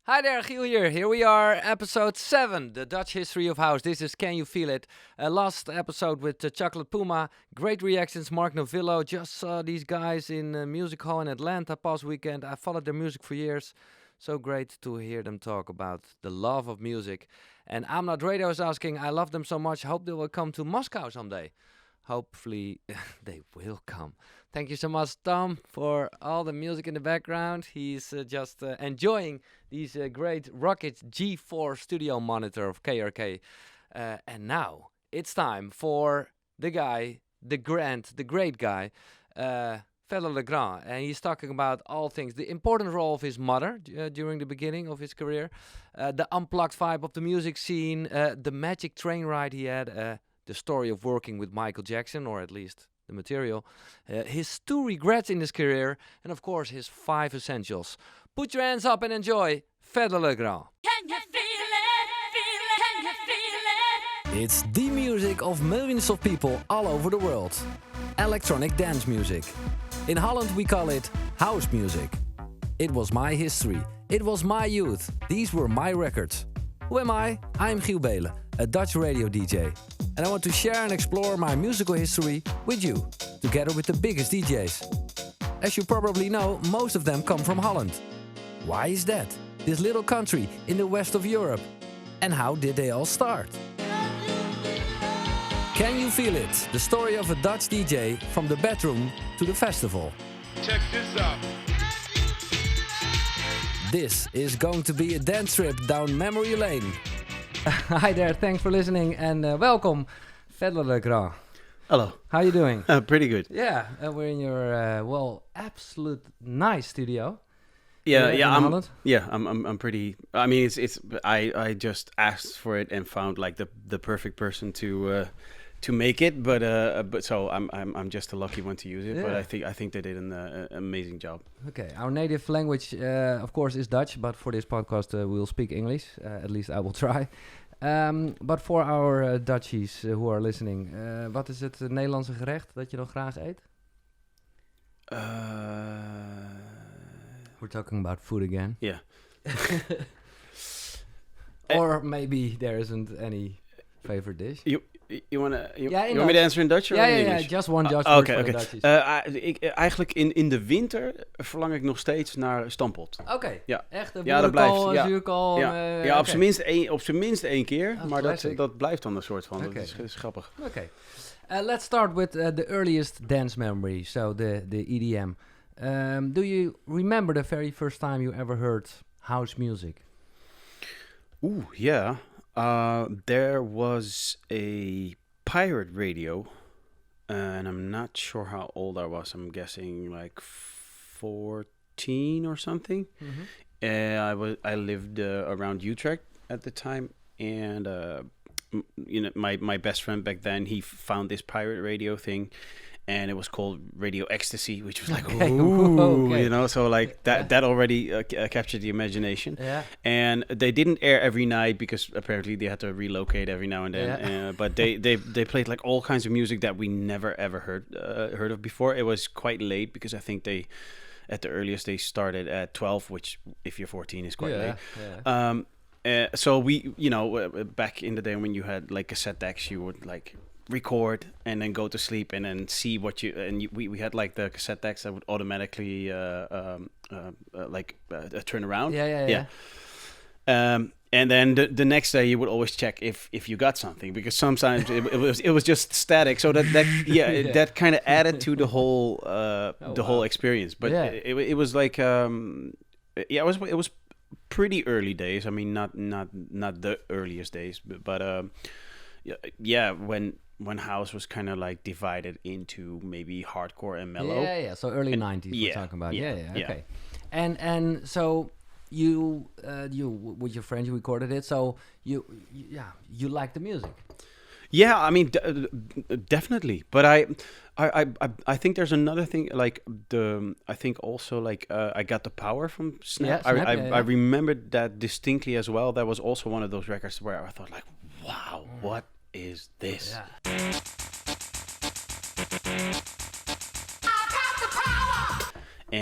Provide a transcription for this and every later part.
Hi there, Giel here. Here we are, episode 7, the Dutch history of house. This is Can You Feel It? Last episode with Chocolate Puma. Great reactions, Mark Novillo. Just saw these guys in Music Hall in Atlanta past weekend. I followed their music for years. So great to hear them talk about the love of music. And I'm Not Radio is asking, I love them so much. Hope they will come to Moscow someday. Hopefully they will come. Thank you so much, Tom, for all the music in the background. He's just enjoying these great Rocket G4 studio monitor of KRK. And now it's time for the guy, the great guy, Fedde le Grand. And he's talking about all things. The important role of his mother during the beginning of his career. The unplugged vibe of the music scene. The magic train ride he had. The story of working with Michael Jackson, or at least the material, his 2 regrets in his career, and of course his 5 essentials. Put your hands up and enjoy Fedde le Grand. Can you feel it? Feel it? Can you feel it? It's the music of millions of people all over the world. Electronic dance music. In Holland we call it house music. It was my history. It was my youth. These were my records. Who am I? I'm Giel Beelen, a Dutch radio DJ. And I want to share and explore my musical history with you, together with the biggest DJs. As you probably know, most of them come from Holland. Why is that? This little country in the west of Europe. And how did they all start? Can you feel it? The story of a Dutch DJ from the bedroom to the festival. Check this out. This is going to be a dance trip down memory lane. Hi there, thanks for listening and welcome, Fedde le Grand. Hello. How you doing? Pretty good. Yeah, we're in your absolute nice studio. Yeah, in yeah. Holland. I'm pretty. I mean, it's. I just asked for it and found like the perfect person to make it, but so I'm just a lucky one to use it. Yeah. But I think they did an amazing job. Okay, our native language, of course, is Dutch, but for this podcast, we'll speak English. At least I will try. But for our Dutchies who are listening, wat is het Nederlandse gerecht dat je nog graag eet? We're talking about food again. Yeah. Or maybe there isn't any favorite dish. You want me Dutch. to answer in Dutch or in English? Yeah, just one Dutch Oké. for the Dutchies. Eigenlijk in de winter verlang ik nog steeds naar stamppot. Oké, Ja. echt Ja, dat blijft. boerenkool, Ja. zuurkool. Ja, op zijn minst één keer, Dat is maar classic. dat blijft dan een soort van. Oké. Dat is grappig. Okay. Let's start with the earliest dance memory, so the EDM. Do you remember the very first time you ever heard house music? Ooh, yeah. There was a pirate radio, and I'm not sure how old I was. I'm guessing like 14 or something. Mm-hmm. I lived around Utrecht at the time, and my best friend back then, he found this pirate radio thing, and it was called Radio Ecstasy, which was like, Okay. ooh, Okay. so like that already captured the imagination. Yeah. And they didn't air every night because apparently they had to relocate every now and then. Yeah. But they played like all kinds of music that we never ever heard of before. It was quite late because I think they, at the earliest, they started at 12, which if you're 14 is quite late. Yeah. So we, back in the day when you had like cassette decks, you would like record and then go to sleep and then see what we had like the cassette decks that would automatically turn around. Yeah. And then the next day you would always check if you got something, because sometimes it was just static. So that kind of added to the whole whole experience. But it was like it was pretty early days. I mean, not the earliest days, but when house was kind of like divided into maybe hardcore and mellow. Yeah. So early 90s we're yeah, talking about. yeah, Yeah. yeah. Okay. And so you with your friends you recorded it. So you like the music. Yeah, I mean, definitely. But I think there's another thing. Like I think also like I got the power from Snap. Yeah, I remembered that distinctly as well. That was also one of those records where I thought like, wow, what is this? Yeah.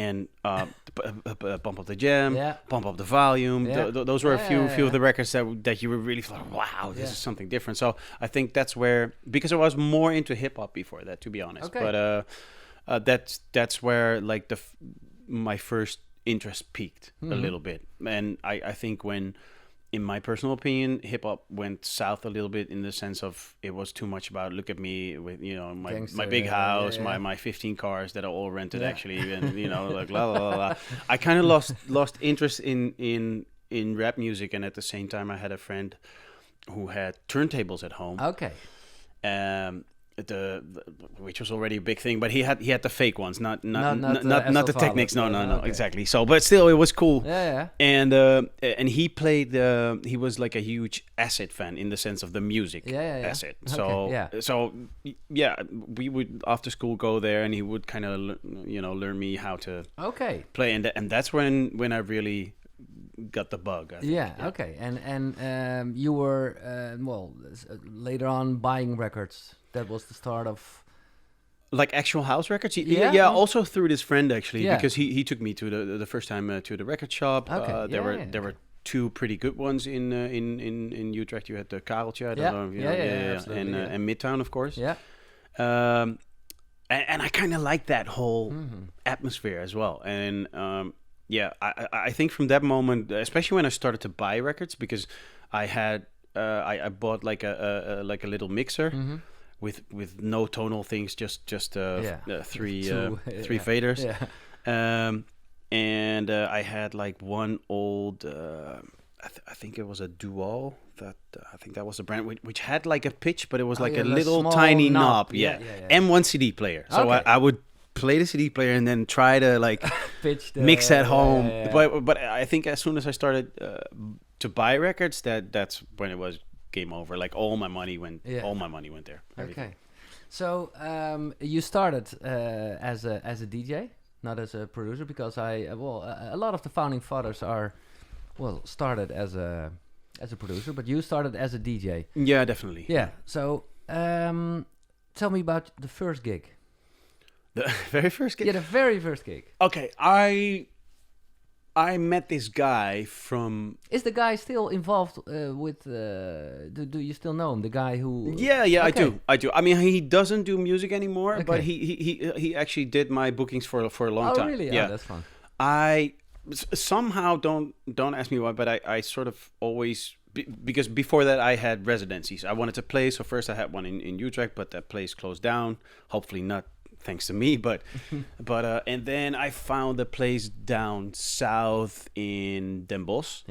and Bump Up the Jam, Yeah. Bump Up the Volume. Yeah. Those were a few Yeah. of the records that you were really like, wow, this Yeah. is something different. So I think that's where, because I was more into hip hop before that, to be honest. Okay. But that's where like my first interest peaked a little bit, and I think when, in my personal opinion, hip hop went south a little bit in the sense of it was too much about look at me with my Gangster, big house, yeah. my 15 cars that are all rented Yeah. actually, and like la la la la. I kind of lost interest in rap music, and at the same time I had a friend who had turntables at home. Okay. Which was already a big thing, but he had the fake ones, not Not the SL Technics. No, okay. exactly. So, but still, it was cool. Yeah. And he played. He was like a huge Acid fan in the sense of the music. Yeah. Acid. Okay, So yeah. so yeah, we would after school go there, and he would kind of learn me how to Okay. play, and that's when I really got the bug. I think. Yeah. Okay. And you were later on buying records. That was the start of. Like actual house records? Yeah? Yeah, also through this friend actually, Yeah. because he took me to the first time to the record shop. Okay, There were two pretty good ones in Utrecht. You had the Kareltje, I don't know, absolutely, and Midtown, of course. Yeah. And I kind of like that whole atmosphere as well. And I think from that moment, especially when I started to buy records, because I had I bought like a little mixer. With no tonal things, just three three faders. Yeah. And I had like one old, I think it was a Dual. I think that was a brand which had like a pitch, but it was like a little small tiny knob. knob. Yeah. And one CD player. So Okay. I would play the CD player and then try to like Pitch the, mix at home. yeah. But I think as soon as I started to buy records, that's when it was game over. Like all my money went there. Everything. Okay. So you started as a DJ, not as a producer, because a lot of the founding fathers started as a producer, but you started as a DJ. Yeah, definitely. Yeah. So tell me about the first gig. The very first gig? Yeah, the very first gig. Okay, I met this guy from... Is the guy still involved with... do you still know him? The guy who... Yeah, Okay. I do. I mean, he doesn't do music anymore, Okay. but he actually did my bookings for a long time. Oh, really? Yeah. Oh, that's fun. I somehow, don't ask me why, but I sort of always... Because before that, I had residencies. I wanted to play, so first I had one in Utrecht, but that place closed down. Hopefully not thanks to me, but and then I found a place down south in Den Bosch,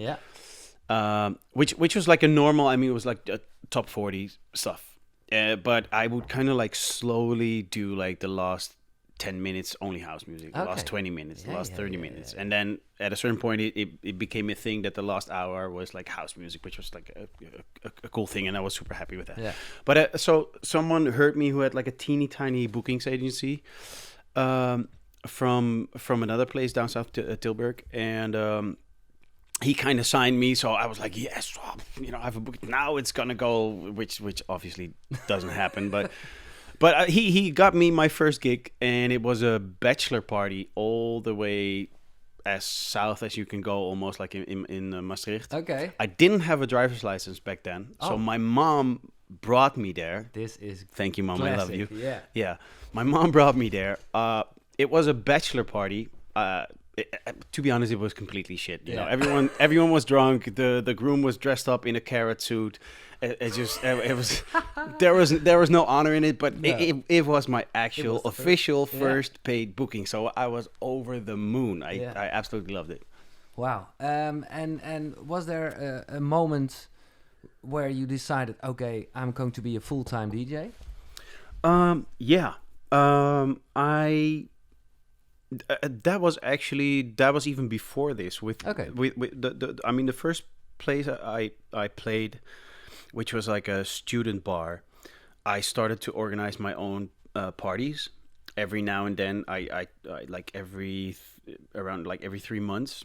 which was like a normal. I mean, it was like a top 40 stuff, but I would kind of like slowly do like the last 10 minutes only house music, the last 20 minutes, the last 30 minutes, and then at a certain point it became a thing that the last hour was like house music, which was like a cool thing, and I was super happy with that. Yeah. But so someone heard me who had like a teeny tiny bookings agency from another place down south, Tilburg, and he kind of signed me, so I was like, yes, I have a book now. It's gonna go, which obviously doesn't happen, but. But he got me my first gig, and it was a bachelor party all the way as south as you can go, almost like in Maastricht. Okay. I didn't have a driver's license back then, so my mom brought me there. This is Thank you, Mom. classic. I love you. Yeah. Yeah. My mom brought me there. It was a bachelor party. To be honest, it was completely shit. You know, everyone was drunk. The groom was dressed up in a carrot suit. It was there was no honor in it, but it was my actual was the official first paid booking. So I was over the moon. I absolutely loved it. Wow. And was there a moment where you decided, okay, I'm going to be a full-time DJ? Yeah. That was even before this. With the first place I played, which was like a student bar, I started to organize my own parties. Every now and then, I like around every 3 months,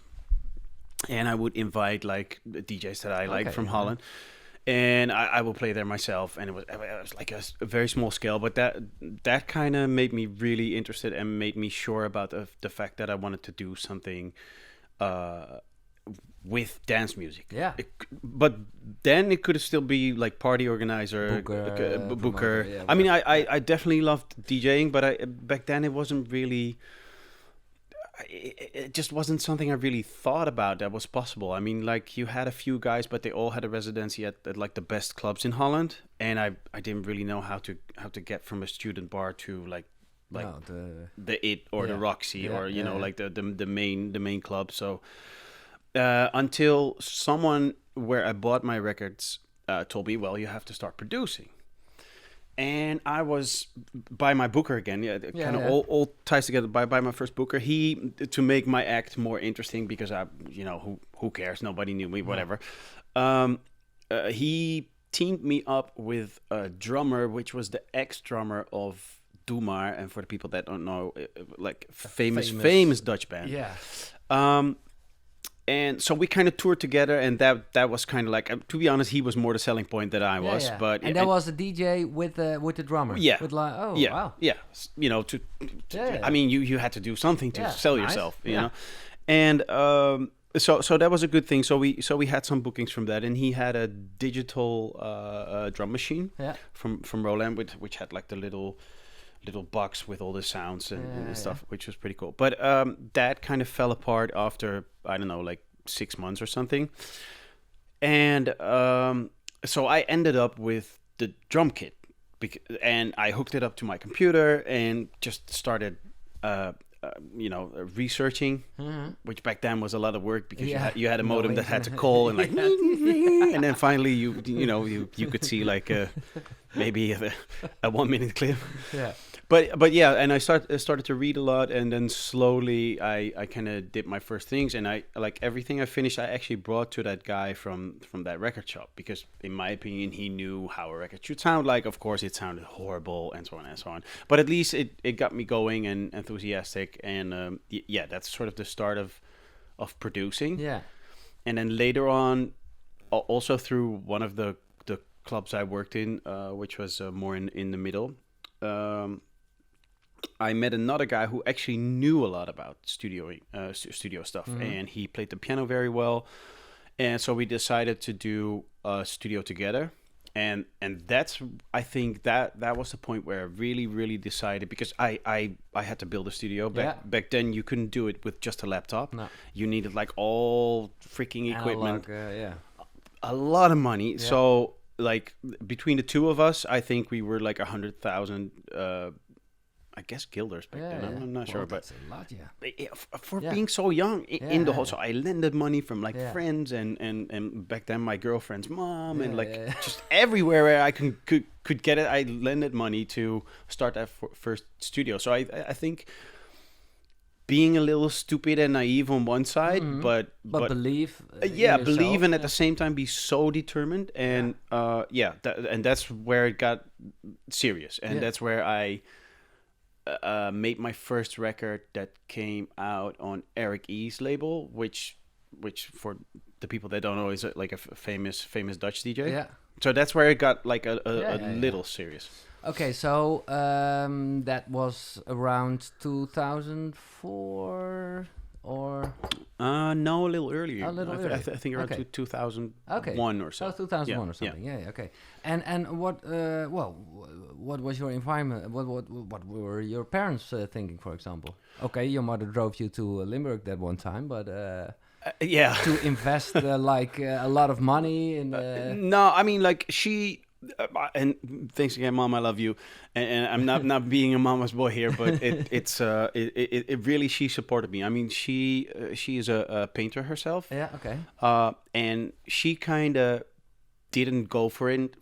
and I would invite like the DJs that I liked from Holland. and I will play there myself, and it was like a very small scale, but that kind of made me really interested and made me sure about the fact that I wanted to do something with dance music. Yeah. But then it could still be like party organizer, booker. promoter, yeah, I mean, I definitely loved DJing, but back then it wasn't really. It just wasn't something I really thought about that was possible. I mean, like, you had a few guys, but they all had a residency at like the best clubs in Holland, and I didn't really know how to get from a student bar to like the It or the Roxy or like the main club. So until someone where I bought my records told me, well, you have to start producing. And I was by my booker again. Yeah, all ties together. By my first booker, he to make my act more interesting because who cares? Nobody knew me. Whatever. He teamed me up with a drummer, which was the ex-drummer of Doemar, and for the people that don't know, like famous Dutch band. Yeah. And so we kind of toured together, and that was kind of like, to be honest, he was more the selling point than I was. Yeah. But that was a DJ with the drummer. Yeah. With like, wow. Yeah. I mean, you had to do something to sell yourself, you know. And so that was a good thing. So we had some bookings from that, and he had a digital drum machine from Roland, which had like the little box with all the sounds and stuff, which was pretty cool. But that kind of fell apart after, I don't know, like 6 months or something. And so I ended up with the drum kit, and I hooked it up to my computer and just started researching, which back then was a lot of work because you had a modem that had to call and like, and then finally you could see like maybe a 1 minute clip. Yeah. But yeah, and I started to read a lot, and then slowly I kind of did my first things, and I like everything I finished I actually brought to that guy from that record shop, because in my opinion he knew how a record should sound like. Of course it sounded horrible and so on and so on, but at least it got me going and enthusiastic, and that's sort of the start of producing. Yeah. And then later on, also through one of the clubs I worked in, which was more in the middle, I met another guy who actually knew a lot about studio stuff, and he played the piano very well. And so we decided to do a studio together, and that's, I think that was the point where I really decided, because I had to build a studio back then. You couldn't do it with just a laptop. No. You needed like all freaking equipment, a lot of money. Yeah. So like between the two of us, I think we were like 100,000. I guess guilders back then. I'm not sure, but that's a lot, for being so young in the whole. So I lended money from like friends and back then my girlfriend's mom and just everywhere where I could get it. I lended money to start that first studio. So I think being a little stupid and naive on one side, but believe. Believe, and at the same time be so determined, and and that's where it got serious, and that's where I made my first record that came out on Eric E's label, which for the people that don't know is like a famous Dutch DJ. Yeah. So that's where it got like a little serious. Okay, so that was around 2004 or? No, a little earlier. A little earlier. I think around 2001 or so. Oh, 2001 or something. Yeah. Okay. And what? What was your environment? What were your parents thinking, for example? Okay, your mother drove you to Limburg that one time, but to invest like a lot of money in. No, I mean like she. And thanks again, Mom. I love you, and I'm not being a mama's boy here, but it really, she supported me. I mean, she is a painter herself. Yeah. Okay. And she kind of didn't go for it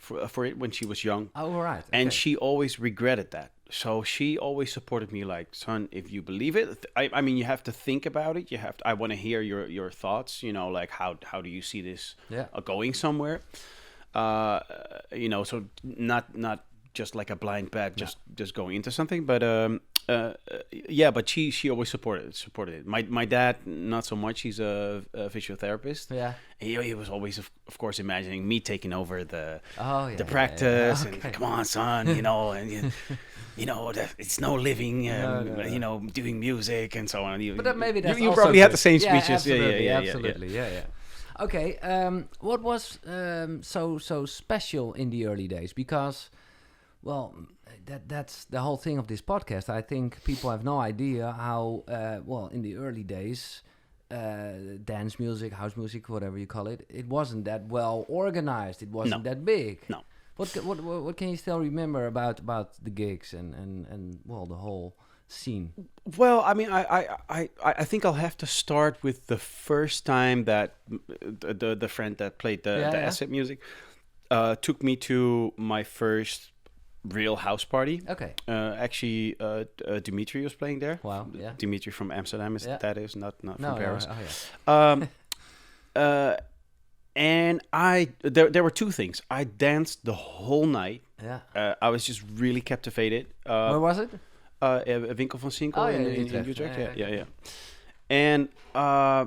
when she was young. Oh, right. Okay. And she always regretted that. So she always supported me, like, son, if you believe it, I mean, you have to think about it. I want to hear your thoughts. Like how do you see this going somewhere? So not just like a blind bet, just going into something. But yeah, but she always supported it. My dad, not so much. He's a physiotherapist. Yeah. He was always, of course, imagining me taking over the Yeah. practice Okay. and come on, son, and it's no living, doing music and so on. But maybe that's you also probably had good. the same Yeah, speeches. absolutely. Yeah. Okay. What was so special in the early days? Because, well, that's the whole thing of this podcast. I think people have no idea how in the early days, dance music, house music, whatever you call it, it wasn't that well organized. It wasn't that big. No. What can you still remember about the gigs and the whole scene? Well, I mean, I think I'll have to start with the first time that the friend that played the acid music took me to my first real house party. Okay. Actually, Dimitri was playing there. Wow. Yeah. Dimitri from Amsterdam that is not from Paris. And there were two things. I danced the whole night. Yeah. I was just really captivated. Where was it? Winkel van Sinkel in Utrecht. Yeah. And I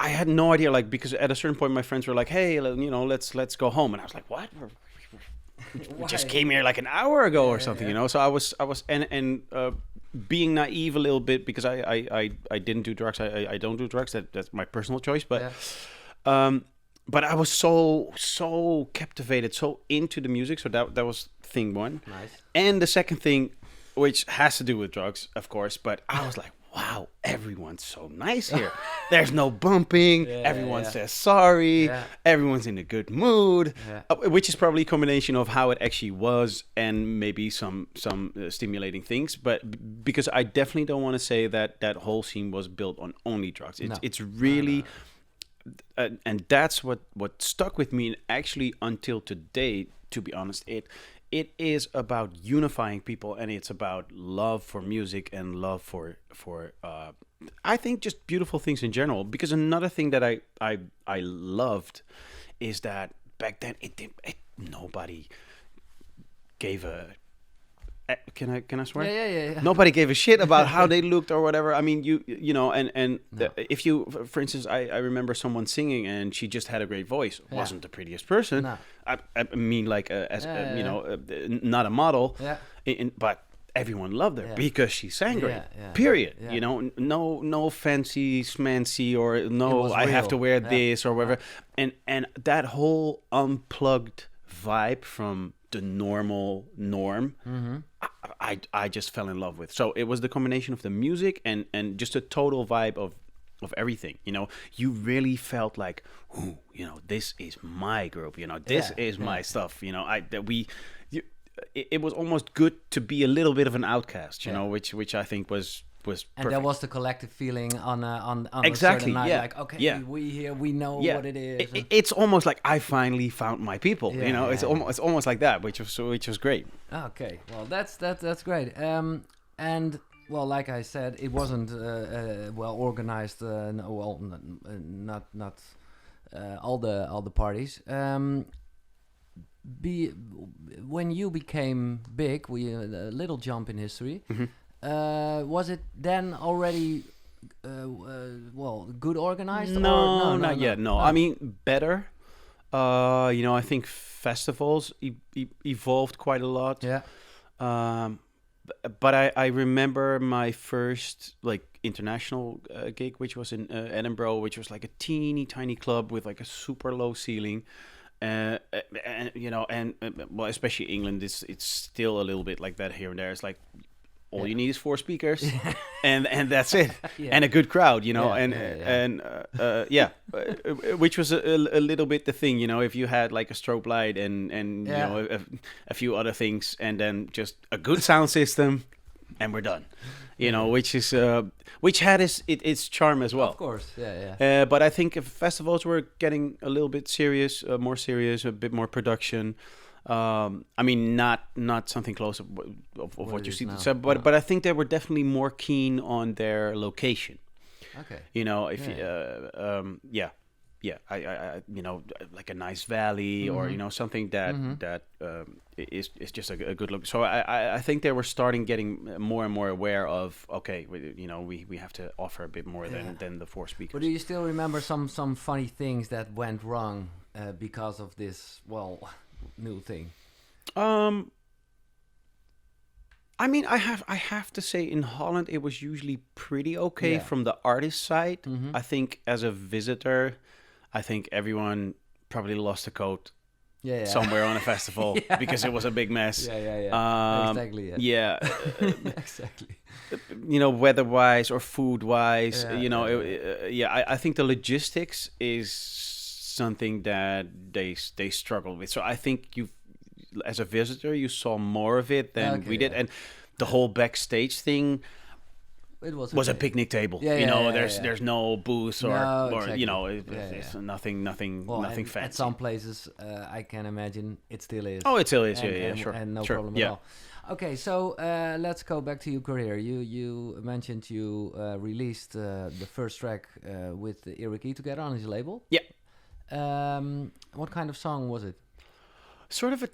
had no idea, like, because at a certain point my friends were like, "Hey, let's go home," and I was like, "What? We just came here like an hour ago or something, So I was being naive a little bit because I didn't do drugs. I don't do drugs. That's my personal choice. But but I was so captivated, so into the music. So that was thing one. Nice. And the second thing, which has to do with drugs, of course. But I was like, wow, everyone's so nice here. There's no bumping. Everyone says sorry. Yeah. Everyone's in a good mood, which is probably a combination of how it actually was and maybe some stimulating things. But because I definitely don't want to say that whole scene was built on only drugs. It's really... and that's what stuck with me, and actually until today, to be honest, it is about unifying people, and it's about love for music and love for I think just beautiful things in general. Because another thing that I loved is that back then nobody gave a... Can I swear? Yeah. Nobody gave a shit about how they looked or whatever. I mean, if you, for instance, I remember someone singing and she just had a great voice. Wasn't the prettiest person. No. I mean, like not a model. Yeah. But everyone loved her because she sang great. Yeah. Period. Yeah. No fancy schmancy or I have to wear this or whatever. And that whole unplugged vibe from the norm, I just fell in love with. So it was the combination of the music and just a total vibe of everything. You really felt like, this is my group. This is my stuff. It was almost good to be a little bit of an outcast. Which I think was. And that was the collective feeling on exactly, a certain night. Like, okay, we know what it is. It's almost like I finally found my people. It's almost like that, which was great. Okay, well that's great. And well, like I said, it wasn't well organized. Not all the parties. When you became big, a little jump in history. Mm-hmm. Was it then already good organized? No, not yet. No, I mean better. I think festivals evolved quite a lot. Yeah. But I remember my first international gig, which was in Edinburgh, which was like a teeny tiny club with like a super low ceiling. And especially England, it's still a little bit like that here and there. It's like all you need is 4 speakers, and that's it, and a good crowd, which was a little bit the thing, if you had like a strobe light and a few other things, and then just a good sound system, and we're done, which had its charm as well. Of course, but I think if festivals were getting a little bit more serious, a bit more production. I mean, not something close of what you see, but I think they were definitely more keen on their location. Okay. I like a nice valley or something that is just a good look. So I think they were starting getting more and more aware of we have to offer a bit more than the 4 speakers. But do you still remember some funny things that went wrong because of this new thing? I mean, I have to say, in Holland, it was usually pretty okay from the artist side. I think as a visitor, I think everyone probably lost a coat somewhere on a festival because it was a big mess. Exactly. Exactly. Weather-wise or food-wise, I think the logistics is something that they struggle with. So I think as a visitor, you saw more of it than we did, and the whole backstage thing was a picnic table. There's no booth it's nothing fancy. At some places, I can imagine it still is. Oh, it still is. Sure. And no problem at all. Okay, so let's go back to your career. You mentioned you released the first track with Eric E together on his label. Yeah. What kind of song was it? Sort of a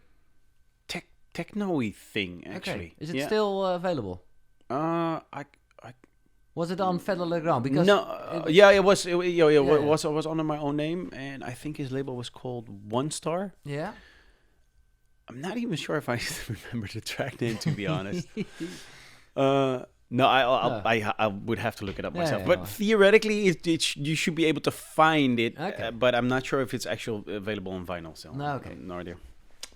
techno-y thing, actually. Okay. Is it still available? Was it on Fedde le Grand? Because it was. It was under my own name, and I think his label was called One Star. Yeah. I'm not even sure if I remember the track name, to be honest. No, I would have to look it up myself. But theoretically, you should be able to find it. Okay. But I'm not sure if it's actually available on vinyl still. No, okay. No idea.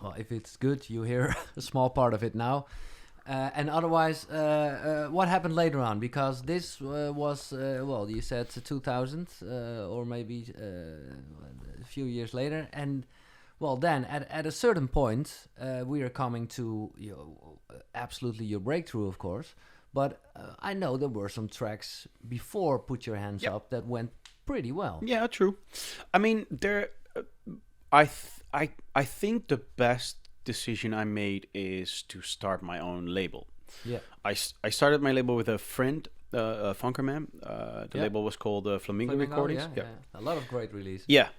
Well, if it's good, you hear a small part of it now. And otherwise, what happened later on? Because this was, you said 2000 or maybe a few years later. And, then at a certain point, we are coming to absolutely your breakthrough, of course. But I know there were some tracks before Put Your Hands Up that went pretty well. Yeah, true. I mean, I think the best decision I made is to start my own label. Yeah, I started my label with a friend, Funkerman. The label was called Flamingo Recordings. Yeah. A lot of great releases. Yeah,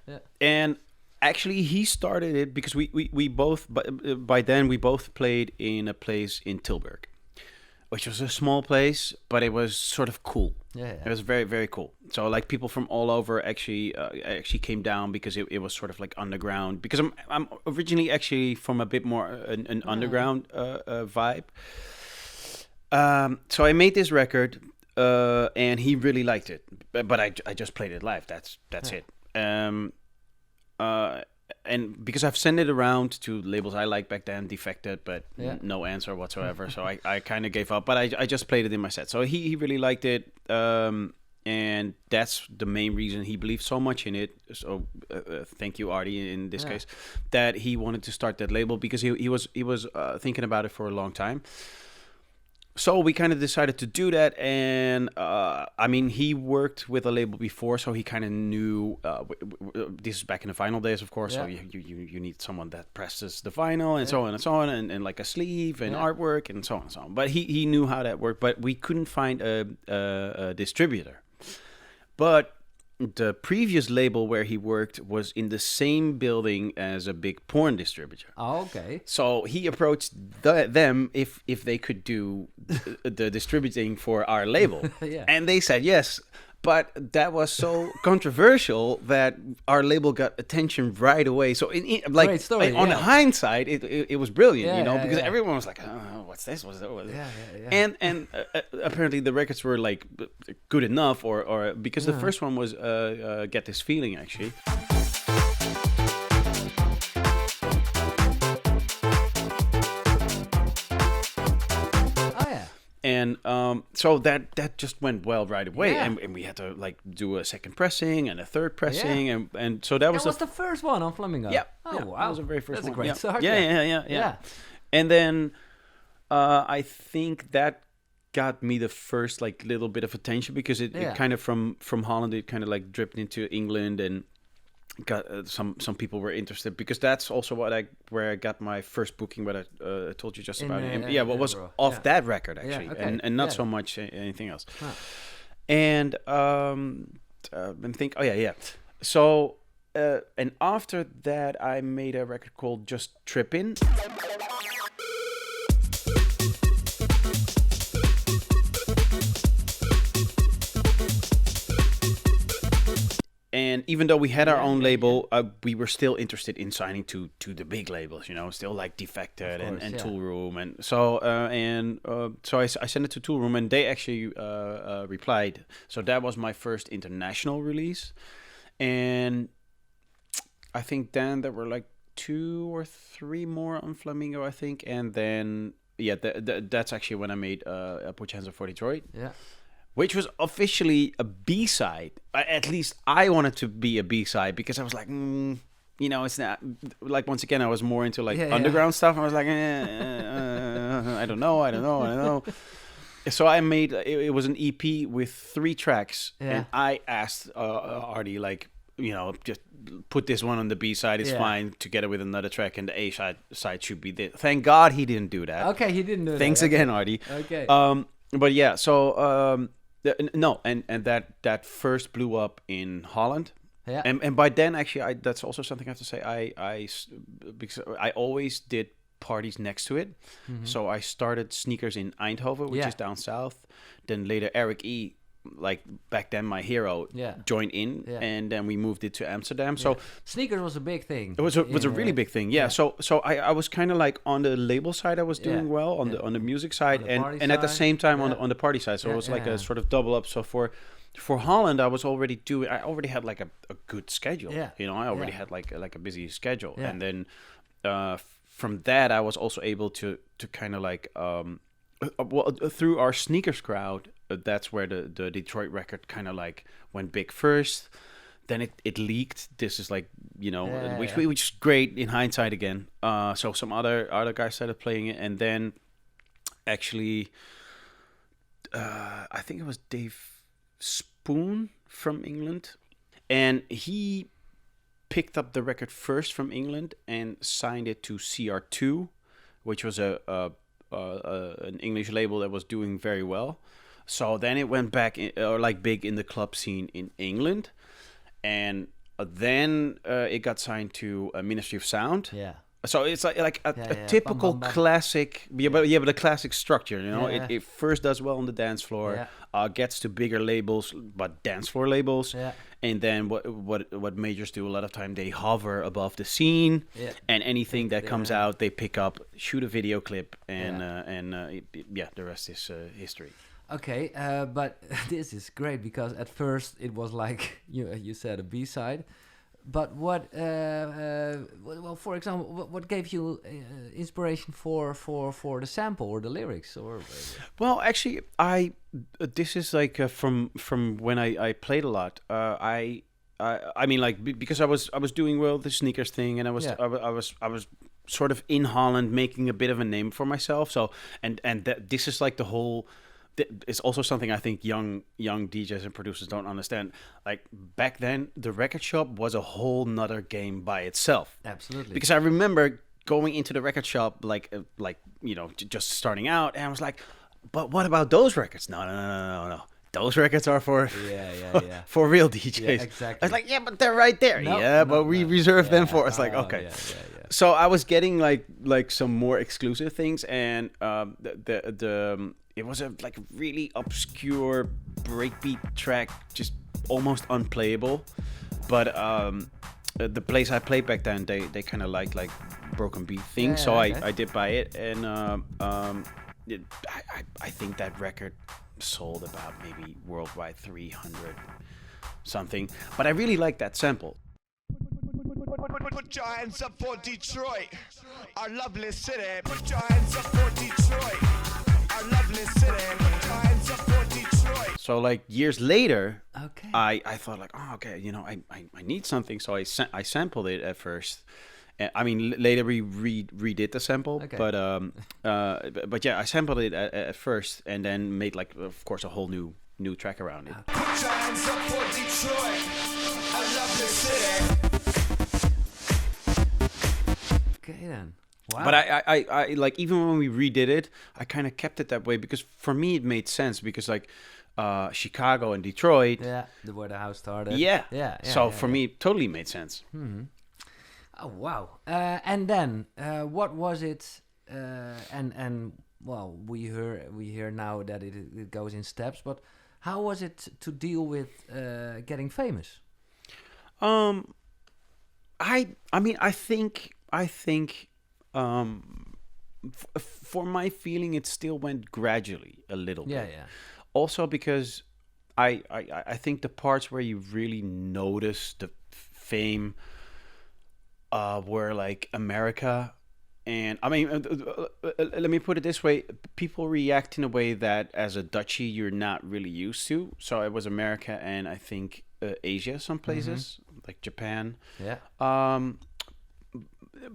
and actually he started it because we both by then we both played in a place in Tilburg, which was a small place, but it was sort of cool. Yeah. It was very, very cool. So like people from all over actually came down because it was sort of like underground. Because I'm originally actually from a bit more an underground vibe. So I made this record, and he really liked it. But I just played it live. That's it. And because I've sent it around to labels I liked back then, Defected, but no answer whatsoever. So I kind of gave up, but I just played it in my set. So he really liked it, and that's the main reason he believed so much in it. So thank you, Artie, in this case, that he wanted to start that label because he was thinking about it for a long time. So we kind of decided to do that, and I mean, he worked with a label before, so he kind of knew. This is back in the vinyl days, of course. So you need someone that presses the vinyl and so on and so on, and like a sleeve and artwork and so on and so on. But he knew how that worked, but we couldn't find a distributor. But the previous label where he worked was in the same building as a big porn distributor. Oh, okay. So he approached them if they could do the distributing for our label. And they said yes. But that was so controversial that our label got attention right away. So, great story, on hindsight, it was brilliant, because everyone was like, "Oh, what's this? What's that?" And apparently the records were like good enough, or because the first one was "Get This Feeling" actually. And so that just went well right away, and we had to like do a second pressing and a third pressing, and so that was the first one on Flamingo. Yeah. Oh wow, that was the very first one. That's a great start. Yeah. And then I think that got me the first like little bit of attention because it kind of from Holland it kind of like dripped into England and got some people were interested because that's also where I got my first booking. What I told you just about it. What was off that record actually, and not so much anything else. And think So, and after that, I made a record called just Trippin. And even though we had our own label, we were still interested in signing to the big labels, still like Defected and Tool Room. And so I sent it to Tool Room, and they actually replied. So that was my first international release. And I think then there were like 2 or 3 more on Flamingo, I think. And then, that's actually when I made Put Your Hands Up for Detroit. Yeah. Which was officially a B-side. At least I wanted to be a B-side because I was like, it's not... Like, once again, I was more into, underground stuff. I was like, I don't know. So I made... It was an EP with 3 tracks. Yeah. And I asked Artie, just put this one on the B-side. It's fine, together with another track. And the A-side should be this. Thank God he didn't do that. Okay, he didn't do that. Thanks again, Artie. Okay. But yeah, so... No, and that first blew up in Holland. Yeah. And by then, actually, that's also something I have to say. Because I always did parties next to it. Mm-hmm. So I started Sneakers in Eindhoven, which is down south. Then later Eric E., like back then my hero, joined in, and then we moved it to Amsterdam. So Sneakers was a big thing. It was a really big thing. Yeah. So I was kind of like on the label side, I was doing well on the music side, and at the same time on the party side. So it was like a sort of double up. So for Holland, I already had like a good schedule. Yeah. I already had like a busy schedule, and then from that I was also able to kind of like through our Sneakers crowd. That's where the Detroit record kind of like went big first. Then it leaked. This is like, which is great in hindsight again. So some other guys started playing it. And then actually, I think it was Dave Spoon from England. And he picked up the record first from England and signed it to CR2, which was an English label that was doing very well. So then it went back big in the club scene in England, and then it got signed to Ministry of Sound. Yeah. So it's like a typical classic, but a classic structure. It first does well on the dance floor, gets to bigger labels, but dance floor labels, and then what majors do a lot of time, they hover above the scene, and anything that comes out they pick up, shoot a video clip, and the rest is history. Okay, but this is great because at first it was like you said, a B-side. But what, for example, what gave you inspiration for the sample or the lyrics? Well, actually, this is like from when I played a lot. I mean, like, because I was doing well the Sneakers thing, and I was sort of in Holland making a bit of a name for myself. So and this is like the whole. It's also something I think young DJs and producers don't understand. Like back then, the record shop was a whole nother game by itself. Absolutely. Because I remember going into the record shop, just starting out, and I was like, "But what about those records? No. Those records are for for real DJs." Yeah, exactly. I was like, "Yeah, but they're right there." But we reserve them for. It's like, okay. So I was getting like some more exclusive things, and it was a really obscure breakbeat track, just almost unplayable. But the place I played back then, they kind of like broken beat things, so I did buy it, and I think that record sold about maybe worldwide 300 something. But I really like that sample. Put your hands up for Detroit, our lovely city. Put your hands up for Detroit. Lovely city. So like years later, I thought like, I need something. So I sampled it at first. I mean, later we redid the sample, but I sampled it at first, and then made of course a whole new track around it. Put your hands up for Detroit, a lovely city. Okay then. Wow. But I like, even when we redid it, I kind of kept it that way because for me it made sense, because like Chicago and Detroit. Yeah, where the house started. Yeah. Yeah. So for me, it totally made sense. Oh wow! And then what was it? And well, we hear now that it goes in steps. But how was it to deal with getting famous? I think for my feeling, it still went gradually a little bit. Yeah. Also because I think the parts where you really notice the fame were like America. And I mean, let me put it this way: people react in a way that, as a Dutchie, you're not really used to. So it was America, and I think Asia, some places like Japan. Yeah.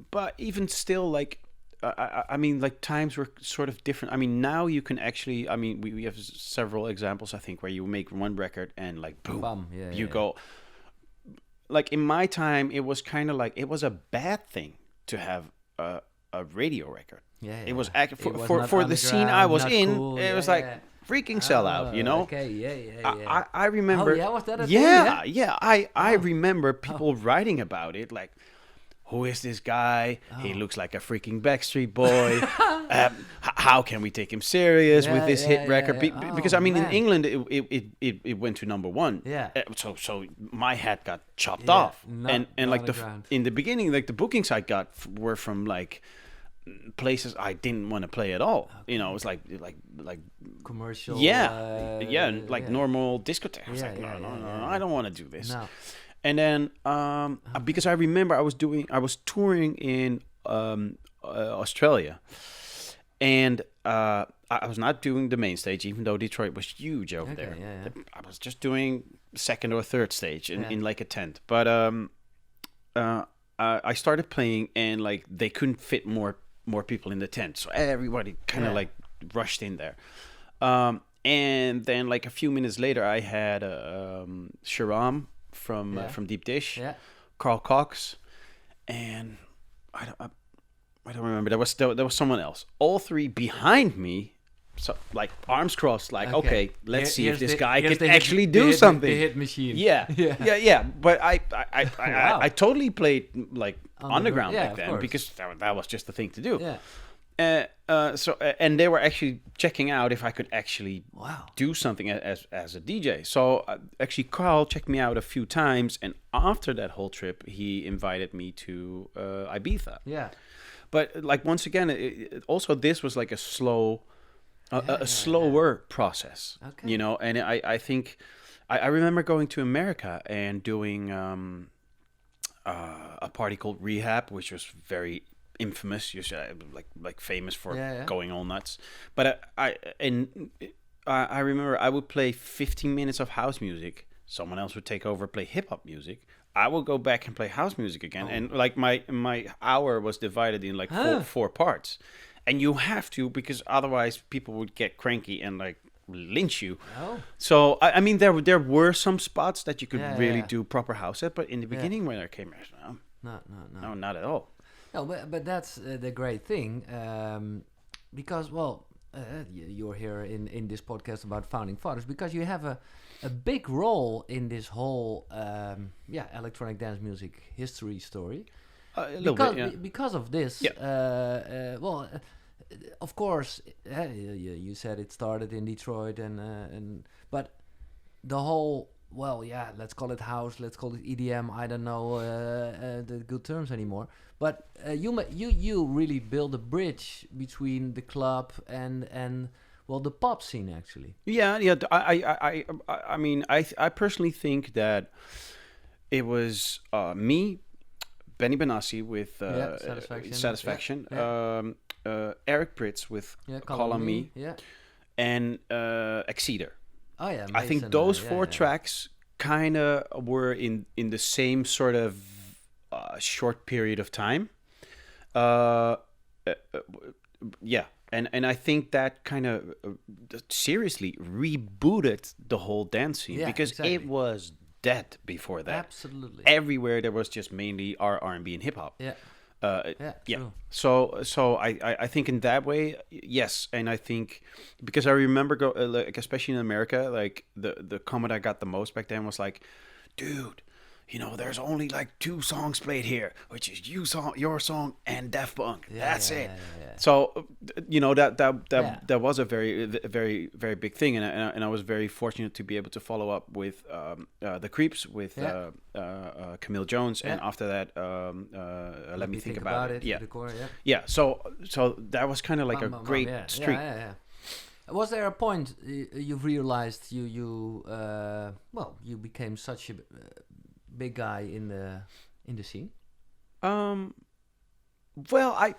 But even still, like, I mean, like times were sort of different. I mean, now you can actually. I mean, we have several examples, I think, where you make one record and like boom, Bum. you go. Like in my time, it was kind of like it was a bad thing to have a radio record. Yeah. It was not for the scene I was not in. cool, It was like freaking sellout, you know. Okay. Yeah. I remember. Oh, yeah, was that a yeah, thing? yeah. I remember people writing about it, like, who is this guy? He looks like a freaking Backstreet Boy. How can we take him serious with this hit record? Because I mean, in England, it went to #1. Yeah. So my hat got chopped off, and like in the beginning, like the bookings I got were from like places I didn't want to play at all. You know, it was like commercial. Like normal discotheque. I was like, no, I don't want to do this. No. And then because I remember I was touring in Australia, and I was not doing the main stage, even though Detroit was huge over there. Yeah. I was just doing second or third stage in like a tent. But I started playing, and like they couldn't fit more people in the tent, so everybody kind of like rushed in there. And then like a few minutes later, I had Sharam from Deep Dish, Carl Cox, and I don't remember. There was someone else. All three behind me, so like arms crossed, like okay, let's see if this guy can actually do something. The hit machine. Yeah. But I totally played like underground back then because that was just the thing to do. Yeah. And they were actually checking out if I could actually do something as a DJ. So actually, Carl checked me out a few times, and after that whole trip, he invited me to Ibiza. Yeah. But like once again, also this was like a slower process. Okay. You know, and I think I remember going to America and doing a party called Rehab, which was very infamous, like famous for going all nuts. But I remember I would play 15 minutes of house music. Someone else would take over, play hip hop music. I would go back and play house music again, and like my hour was divided in like four parts, and you have to, because otherwise people would get cranky and like lynch you. So I mean there were some spots that you could really do proper house at, but in the beginning when I came here, no, not at all. No, but that's the great thing, because you're here in this podcast about founding fathers, because you have a big role in this whole electronic dance music history story. A little bit. Because of this, of course, you said it started in Detroit, but the whole. Well, let's call it house, let's call it EDM. I don't know the good terms anymore. But you really build a bridge between the club and the pop scene, actually. Yeah. I mean, I personally think that it was me, Benny Benassi with Satisfaction. Eric Pritz with Call on Me, and Exceeder. Oh yeah, I think those four tracks kind of were in the same sort of short period of time. And I think that kind of seriously rebooted the whole dance scene, because it was dead before that. Absolutely. Everywhere there was just mainly R&B and hip hop. Yeah. Yeah. True. So I think in that way, yes, and I think because I remember like especially in America, like the comment I got the most back then was like, dude, there's only like 2 songs played here, which is your song, and Daft Punk. That's it. Yeah. So Yeah. that was a very very very big thing, and I was very fortunate to be able to follow up with the Creeps with Camille Jones, and after that Let Me Think About It. Yeah, The core, yeah. yeah. So that was kind of like a great streak. Yeah. Was there a point you've realized you became such a big guy in the scene? Well,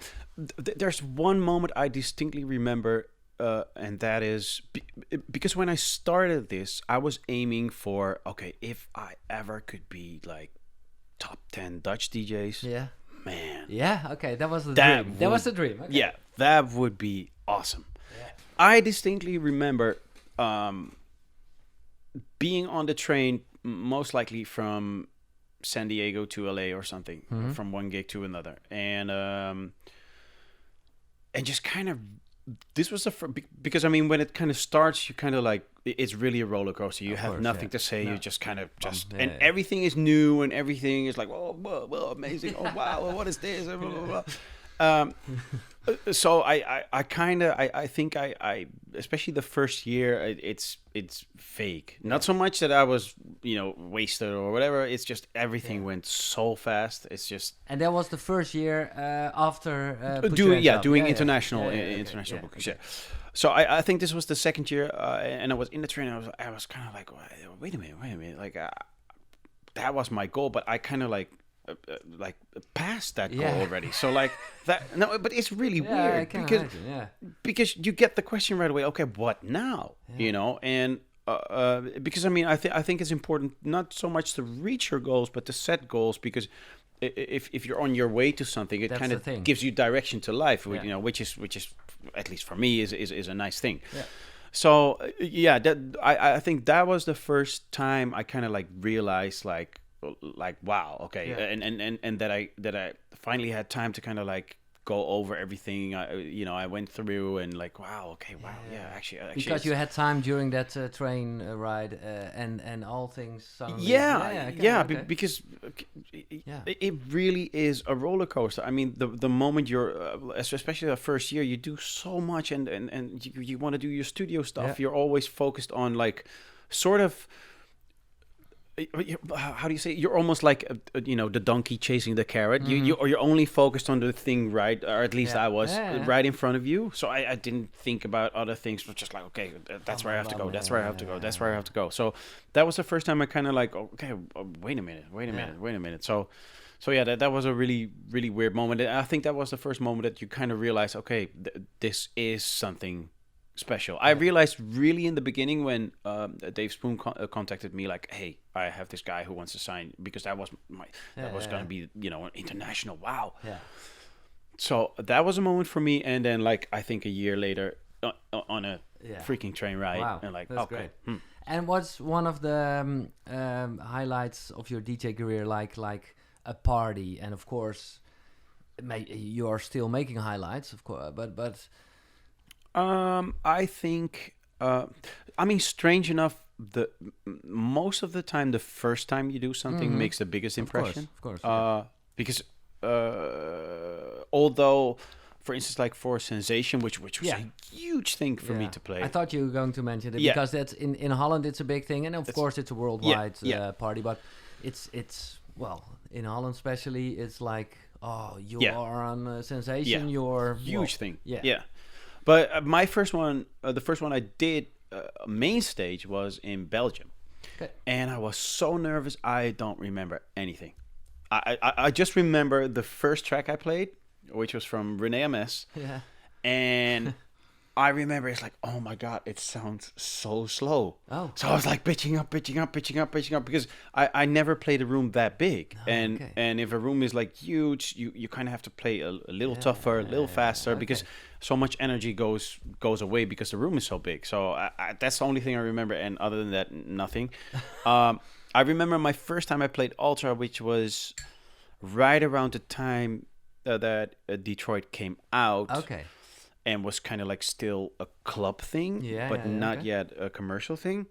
there's one moment I distinctly remember, and that is because when I started this, I was aiming for, okay, if I ever could be like top 10 Dutch DJs, Yeah. man, Yeah. Okay. That was the That dream. That was the dream. Okay. yeah, that would be awesome. Yeah. I distinctly remember being on the train, most likely from San Diego to LA or something, from one gig to another, and just kind of, this was because I mean, when it kind of starts, you kind of like, it's really a roller coaster. You have nothing to say. You just kind of and everything is new, and everything is like, whoa, amazing. Oh wow, what is this? Blah, blah, blah. So I think I especially the first year, it's fake. Not so much that I was wasted or whatever. It's just everything went so fast. It's just, And that was the first year after doing international bookings. Yeah. So I think this was the second year, and I was in the train. I was kind of like, wait a minute, like that was my goal, but I kind of like past that goal already. So like that, no, but it's really weird because you get the question right away. Okay, what now? And because I mean, I think it's important not so much to reach your goals, but to set goals, because if you're on your way to something, it kind of gives you direction to life. Which is at least for me is a nice thing. Yeah. So I think that was the first time I kind of like realized like wow, okay, and that I finally had time to kind of like go over everything I went through, and like actually because you had time during that train ride and all things suddenly, because it really is a roller coaster. I mean, the moment you're especially the first year, you do so much, and you want to do your studio stuff. You're always focused on like sort of, how do you say, you're almost like the donkey chasing the carrot. You're only focused on the thing, right? Or at least I was right in front of you. So I didn't think about other things, but just like, okay, that's where I have to go, that's where I have to go, that's where I have to go. So that was the first time I kind of like, okay, wait a minute. So that was a really, really weird moment. And I think that was the first moment that you kind of realize, okay, this is something special. I realized really in the beginning when Dave Spoon contacted me, like, hey, I have this guy who wants to sign, because that was going to be an international wow. Yeah. So that was a moment for me, and then like I think a year later on a freaking train ride, and like, that's okay. Great. And what's one of the highlights of your DJ career, like a party? And of course, you are still making highlights, of course, but. I think, I mean, strange enough, most of the time, the first time you do something makes the biggest impression. Of course. Because although, for instance, like for Sensation, which was a huge thing for me to play. I thought you were going to mention it because that's in Holland, it's a big thing, and of course it's a worldwide party. But it's well, in Holland especially, it's like, oh, you are on Sensation, you're huge thing. Yeah. But my first one, the first one I did main stage was in Belgium. Okay. And I was so nervous, I don't remember anything. I just remember the first track I played, which was from René MS. Yeah. And I remember it's like, oh my God, it sounds so slow. Oh. So I was like pitching up, because I never played a room that big. And if a room is like huge, you kind of have to play a little tougher, a little faster, because so much energy goes away because the room is so big. So that's the only thing I remember. And other than that, nothing. I remember my first time I played Ultra, which was right around the time Detroit came out. Okay. And was kind of like still a club thing, Yeah, but yeah, not okay. yet a commercial thing.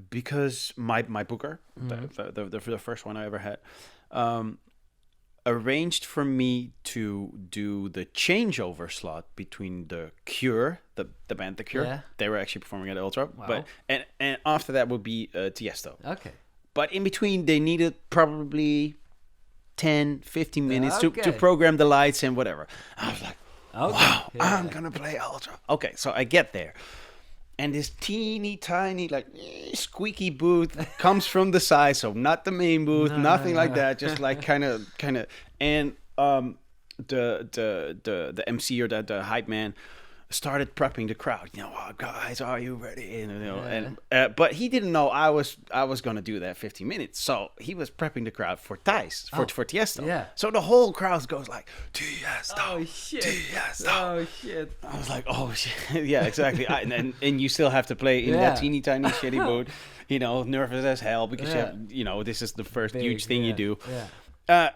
Because my booker, the first one I ever had, arranged for me to do the changeover slot between the Cure, the band The Cure. Yeah. They were actually performing at Ultra, Wow. but and after that would be Tiesto. Okay. But in between, they needed probably 10, 15 minutes to Okay. program the lights and whatever. I was like, Okay. wow, Yeah. I'm gonna play Ultra. Okay, so I get there. And this teeny tiny, like, squeaky booth comes from the side, so not the main booth, nothing like that, just like kind of, and the MC or the hype man started prepping the crowd. You know, oh, guys, are you ready? And, you know, but he didn't know I was gonna do that 15 minutes, so he was prepping the crowd for for Tiesto. Yeah. So the whole crowd goes like, Tiesto, Oh shit. Tiesto. Oh shit. I was like, oh shit, yeah, exactly. And you still have to play in that teeny tiny shitty booth, you know, nervous as hell because you know this is the first huge thing you do. Yeah.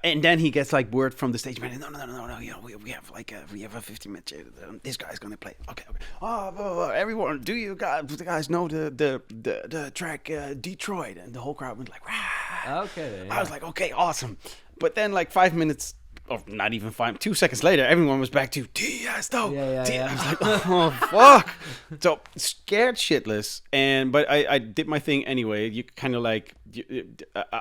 And then he gets like word from the stage man. No. You know, we have like a 15-minute. This guy's gonna play. Okay. Oh, everyone, do you guys know the track Detroit? And the whole crowd went like, rah. Okay. I was like, okay, awesome. But then like 5 minutes, or not even 2 seconds later, everyone was back to Tiesto. Yeah. I was like, oh fuck. So scared shitless, but I did my thing anyway. You kind of like,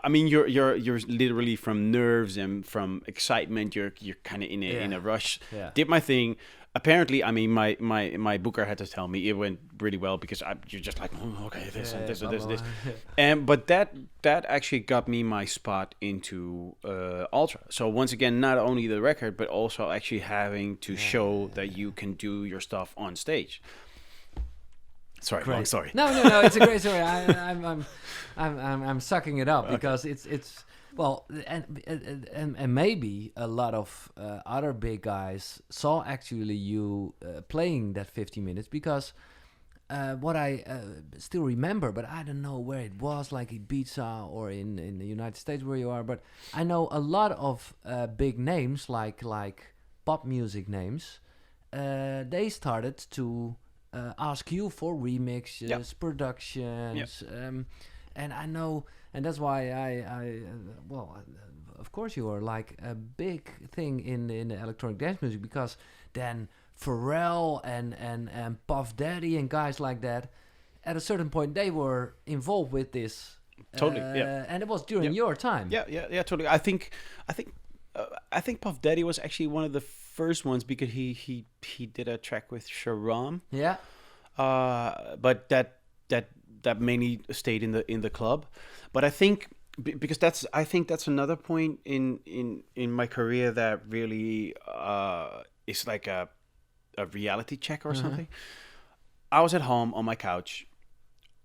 I mean, you're literally from nerves and from excitement. You're kind of in a rush. Yeah. Did my thing. Apparently, I mean, my booker had to tell me it went really well because you're just like, okay, this. But that actually got me my spot into Ultra. So once again, not only the record, but also actually having to show that you can do your stuff on stage. Sorry, long story. No, it's a great story. I'm sucking it up because it's well, and maybe a lot of other big guys saw actually you playing that 50 minutes because what I still remember, but I don't know where it was, like Ibiza or in the United States where you are, but I know a lot of big names like pop music names. They started to ask you for remixes, productions, and I know, and that's why of course you are like a big thing in the electronic dance music because then Pharrell and Puff Daddy and guys like that, at a certain point they were involved with this. Totally, and it was during your time. Yeah, totally. I think Puff Daddy was actually one of the first ones because he did a track with Sharam. Yeah. But that mainly stayed in the club. But I think because that's another point in my career that really is like a reality check or something. I was at home on my couch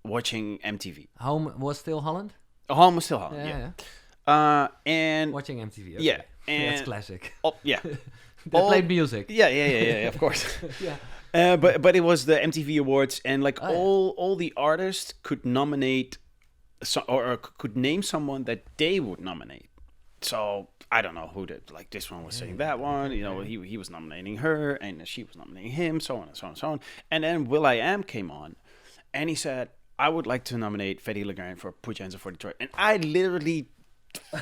watching MTV. Home was still Holland? Home was still Holland, yeah. And watching MTV. Okay. Yeah, and that's classic. Oh, yeah. They played music. Yeah, of course. Yeah. But it was the MTV Awards, and like all the artists could nominate, or could name someone that they would nominate. So I don't know who did. Like this one was saying that one. You know, he was nominating her, and she was nominating him. So on and so on and so on. And then will.i.am came on, and he said, "I would like to nominate Fedde le Grand for Put Your Hands Up for Detroit." And I literally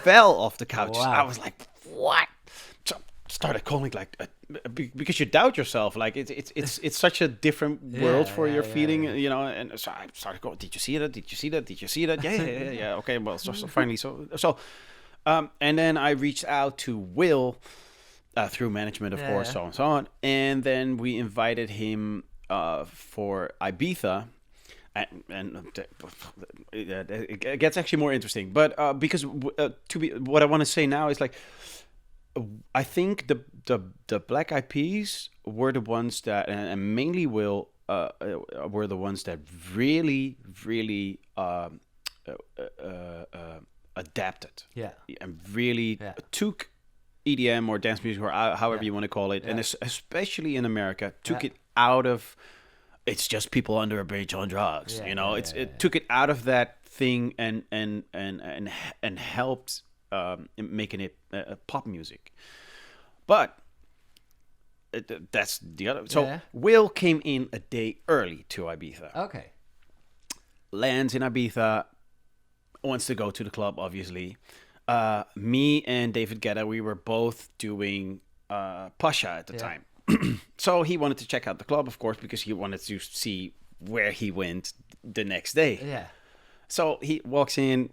fell off the couch. Wow. I was like, "What?" So started calling like because you doubt yourself. Like it's such a different world for your feeling, you know. And so I started going, "Did you see that? Did you see that? Did you see that?" Yeah. Okay, well, so finally, so. And then I reached out to Will through management, of course, so on and so on. And then we invited him for Ibiza. And it gets actually more interesting. But because what I want to say now is like, I think the Black Eyed Peas were the ones that, and mainly Will, were the ones that really adapted, and really took EDM or dance music or however you want to call it, and especially in America, took it out of it's just people under a bridge on drugs. It took it out of that thing and helped making it pop music. But that's the other. So Will came in a day early to Ibiza. Okay. Lands in Ibiza, wants to go to the club, obviously. Me and David Guetta, we were both doing Pasha at the time. So he wanted to check out the club, of course, because he wanted to see where he went the next day. Yeah. So he walks in.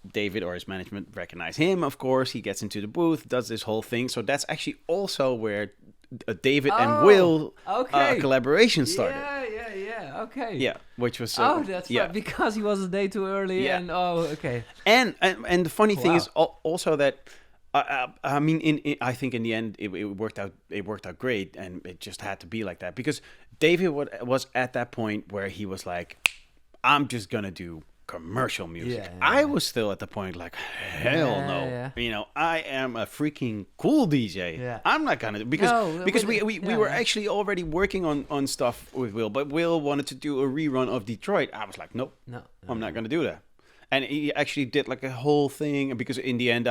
David or his management recognize him, of course. He gets into the booth, does this whole thing. So that's actually also where David and Will collaboration started. Yeah. Okay. Yeah, which was that's right, because he was a day too early. Yeah. And okay. And the funny thing is also that I mean, I think in the end it worked out. It worked out great, and it just had to be like that because David was at that point where he was like, "I'm just gonna do commercial music." I was still at the point like, hell no. You know, I am a freaking cool DJ. I'm not gonna because we were actually already working on stuff with Will, but Will wanted to do a rerun of Detroit. I was like, nope, no, I'm not gonna do that. And he actually did like a whole thing because in the end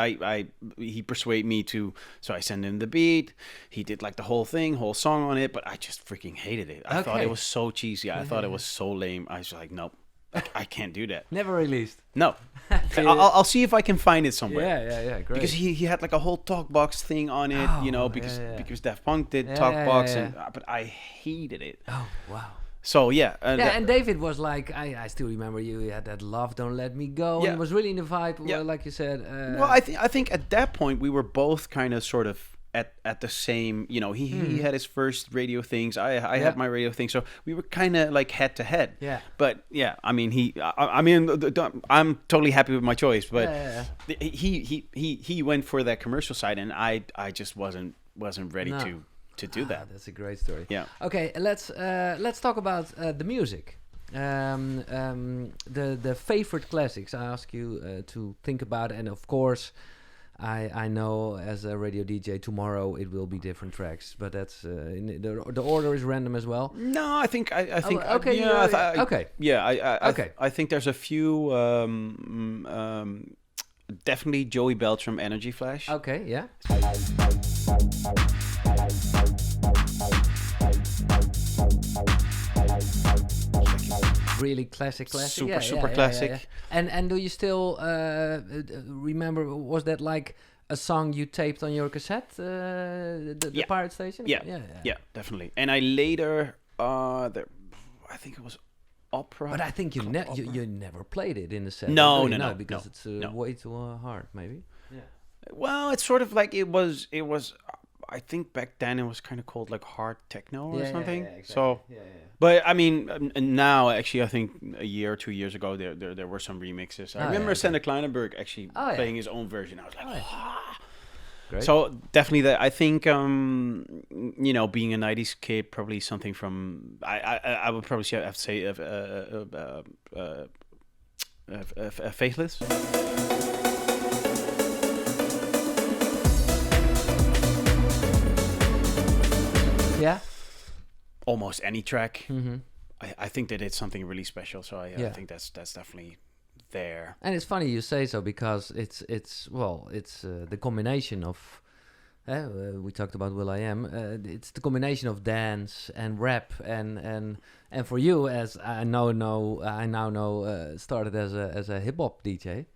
he persuaded me to, so I sent him the beat. He did like the whole song on it, but I just freaking hated it. I thought it was so cheesy. I thought it was so lame. I was like, nope. I can't do that. Never released. No. I'll see if I can find it somewhere. Yeah, great. Because he had like a whole talkbox thing on it, because Daft Punk did talkbox, but I hated it. Oh, wow. So and David was like, I still remember you had that Love Don't Let Me Go, and it was really in the vibe, like you said. Well, I think at that point we were both kind of sort of at the same, he had his first radio things, I had my radio thing, so we were kind of like head to head. But I mean I'm totally happy with my choice, but he went for that commercial side, and I just wasn't ready to do that. That's a great story. Yeah. Okay, let's talk about the music. The favorite classics I ask you to think about, and of course I know as a radio DJ tomorrow it will be different tracks, but that's the order is random as well. No, I think okay. I think there's a few definitely Joey Beltram Energy Flash. Okay, yeah. Really classic. Super classic. Yeah. And do you still remember? Was that like a song you taped on your cassette, the Pirate Station? Yeah, definitely. And I later, I think it was opera. But I think you never played it in the set. No, because it's way too hard, maybe. Yeah. Well, it's sort of like it was. I think back then it was kind of called like hard techno or something. Yeah, exactly. So, but I mean, now actually, I think a year or 2 years ago there were some remixes. I remember Sander Kleinenberg actually playing his own version. I was like, Great. So definitely that. I think being a '90s kid, probably something from I would probably have to say Faithless. Yeah. Almost any track. Mm-hmm. I think they did something really special. So I think that's definitely there. And it's funny you say so because it's the combination of. We talked about will.i.am. It's the combination of dance and rap and for you, as I now know, started as a hip hop DJ.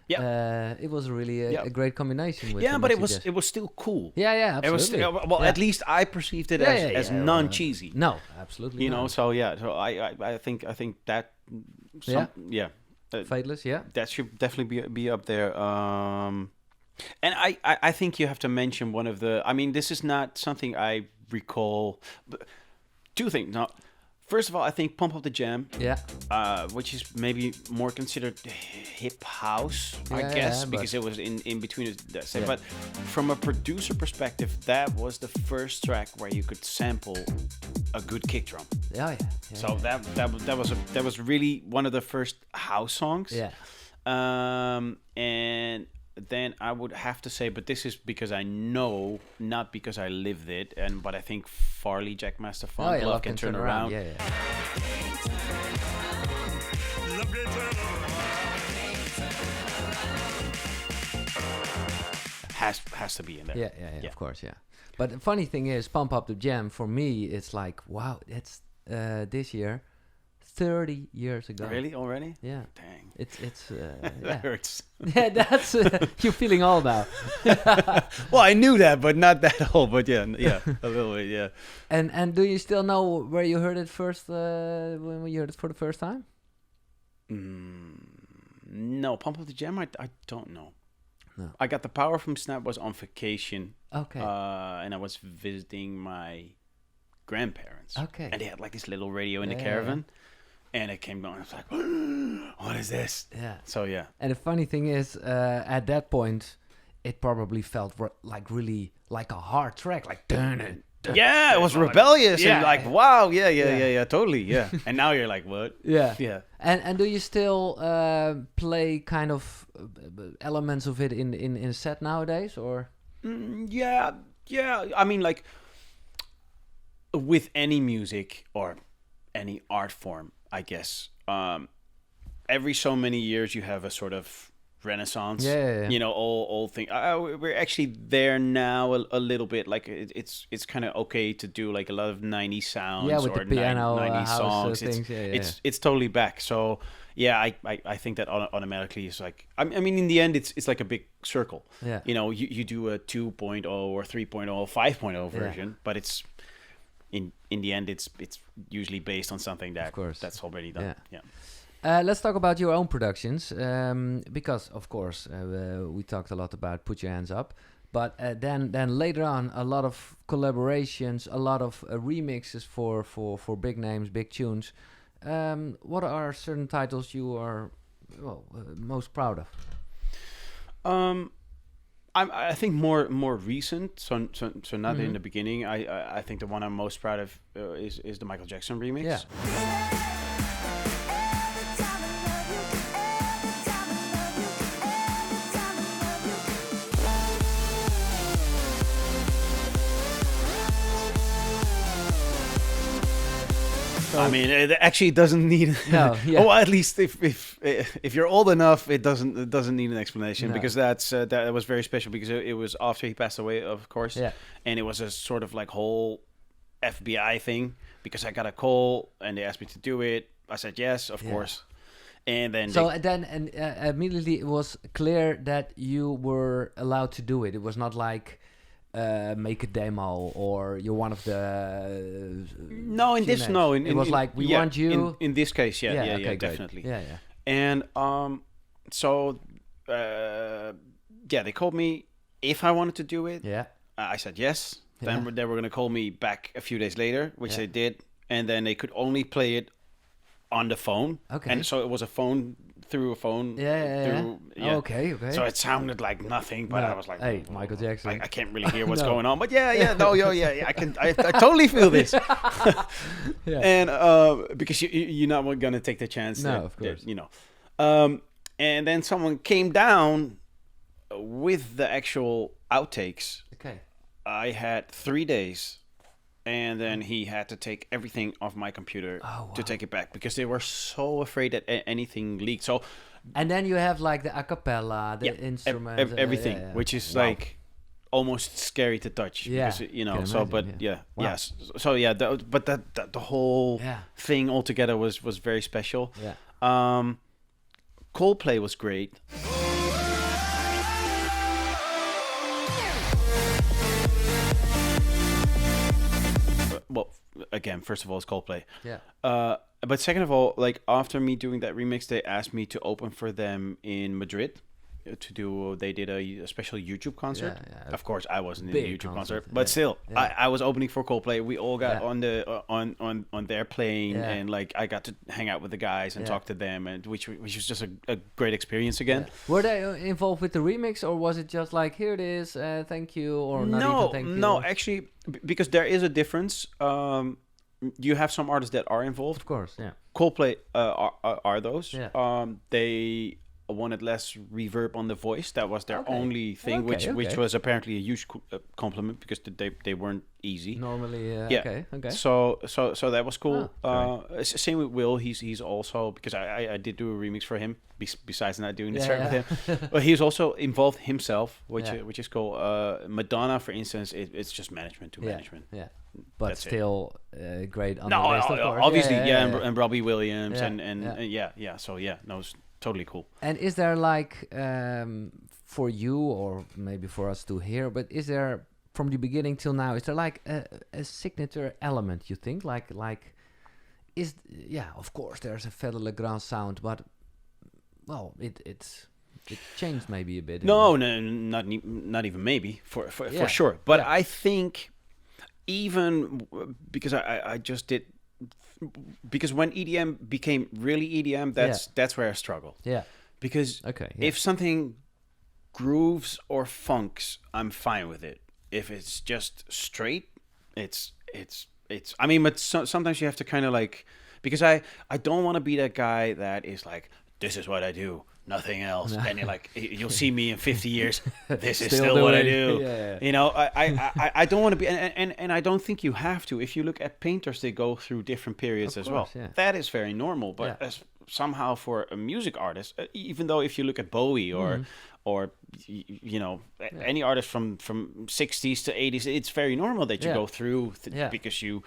Yeah, it was really a great combination. With but it was still cool. Yeah, absolutely. It was at least I perceived it as non-cheesy. No, absolutely. So I think that. Faithless, that should definitely be up there. And I think you have to mention one of the. I mean, this is not something I recall. But two things. Now, first of all, I think Pump Up the Jam, which is maybe more considered hip house, I guess, because it was in between that set. But from a producer perspective, that was the first track where you could sample a good kick drum. So that was really one of the first house songs. And then I would have to say, but this is because I know, not because I lived it, but I think Farley Jackmaster Funk, Love Can Turn Around. has to be in there. Yeah, of course, yeah. But the funny thing is, Pump Up the Jam, for me, it's like, wow, it's this year, 30 years ago. Really? Already? Yeah. Dang. It's That yeah. hurts. Yeah, that's, you're feeling old now. Well, I knew that, but not that old. But yeah, a little bit, yeah. And do you still know where you heard it first, when you heard it for the first time? No, Pump Up the Jam, I don't know. No. I got the power from Snap was on vacation. Okay. And I was visiting my grandparents. Okay. And they had like this little radio in the Yeah. caravan. And it came on. I was like, what is this? Yeah. So, yeah. And the funny thing is, at that point, it probably felt really like a hard track, like dun it. Yeah, it was rebellious. Yeah. And like, wow, Yeah. yeah, totally, yeah. And now you're like, what? Yeah. Yeah. And do you still play kind of elements of it in a set nowadays, or? Yeah. I mean, like, with any music or any art form, I guess, every so many years you have a sort of renaissance. Yeah. You know, all things. We're actually there now a little bit. Like it's kind of okay to do like a lot of 90s sounds. Yeah, with or the piano 90s house songs. things. It's totally back. So yeah, I think that automatically is like. I mean, in the end, it's like a big circle. Yeah. You know, you do a 2.0 or 3.0, 5.0 version, but it's. In the end, it's usually based on something that's already done. Yeah. Let's talk about your own productions, because of course we talked a lot about Put Your Hands Up, but then later on a lot of collaborations, a lot of remixes for big names, big tunes. What are certain titles you are most proud of? I think more recent, so not in the beginning. I think the one I'm most proud of is the Michael Jackson remix. Yeah. I mean, it actually doesn't need. No, yeah. Or at least if you're old enough, it doesn't need an explanation, No. because that was very special, because it was after he passed away, of course. Yeah. And it was a sort of like whole FBI thing, because I got a call and they asked me to do it. I said yes, of course. And then immediately it was clear that you were allowed to do it. It was not like make a demo or you're one of the it was like we want you in this case. Yeah, okay, definitely. Yeah. And so they called me if I wanted to do it. Yeah. I said yes. Then they were going to call me back a few days later, which they did, and then they could only play it on the phone. Okay. And so it was a phone. Okay. So it sounded like nothing, but I was like, hey, Michael Jackson. I can't really hear what's going on, but I totally feel this. And because you're not gonna take the chance. No, of course. You know. And then someone came down with the actual outtakes. Okay. I had 3 days. And then he had to take everything off my computer to take it back, because they were so afraid that anything leaked. So, and then you have like the a cappella, the instruments, everything, which is like almost scary to touch. Yeah, because, you know. can So, imagine, but Wow. yes. So yeah, but the whole thing altogether was very special. Yeah. Coldplay was great. Well, again, first of all, it's Coldplay. Yeah. But second of all, like after me doing that remix, they asked me to open for them in Madrid to do. They did a special YouTube concert. Yeah. Of course, I wasn't in Big the YouTube concert, concert, but still, Yeah. I was opening for Coldplay. We all got on the on their plane, and like I got to hang out with the guys and talk to them, and which was just a great experience again. Yeah. Were they involved with the remix, or was it just like here it is, thank you, or not even thank you? No, actually, because there is a difference. You have some artists that are involved. Of course, yeah. Coldplay are those. Yeah. They wanted less reverb on the voice. That was their Okay. only thing, Okay, which okay. was apparently a huge compliment because they weren't easy. Normally, Yeah. okay. So that was cool. great. Same with Will. He's also, because I did do a remix for him. Besides not doing the track with him, but he's also involved himself, which is cool. Madonna, for instance, it's just management to management. Yeah. But That's it. still great on No, the list, of course. obviously, Yeah. and Robbie Williams, Yeah, and yeah. So no, it's totally cool. And is there like for you, or maybe for us to hear, but is there from the beginning till now, is there like a signature element, you think? Like is of course there's a Fedde le Grand sound, but well, it changed maybe a bit. No, not even maybe for sure. But Yeah. I think even because I just did, because when EDM became really EDM, that's where I struggled. Yeah. Because Okay. Yeah. if something grooves or funks, I'm fine with it. If it's just straight, it's. I mean, but sometimes you have to kind of like, because I don't want to be that guy that is like, this is what I do, nothing else. And you're like, you'll see me in 50 years. This is still what I do. Yeah. You know, I don't want to be, and I don't think you have to. If you look at painters, they go through different periods Of as course, well. yeah. That is very normal. But Yeah. as somehow for a music artist, even though if you look at Bowie or you know, any artist from 60s to 80s, it's very normal that you go through because you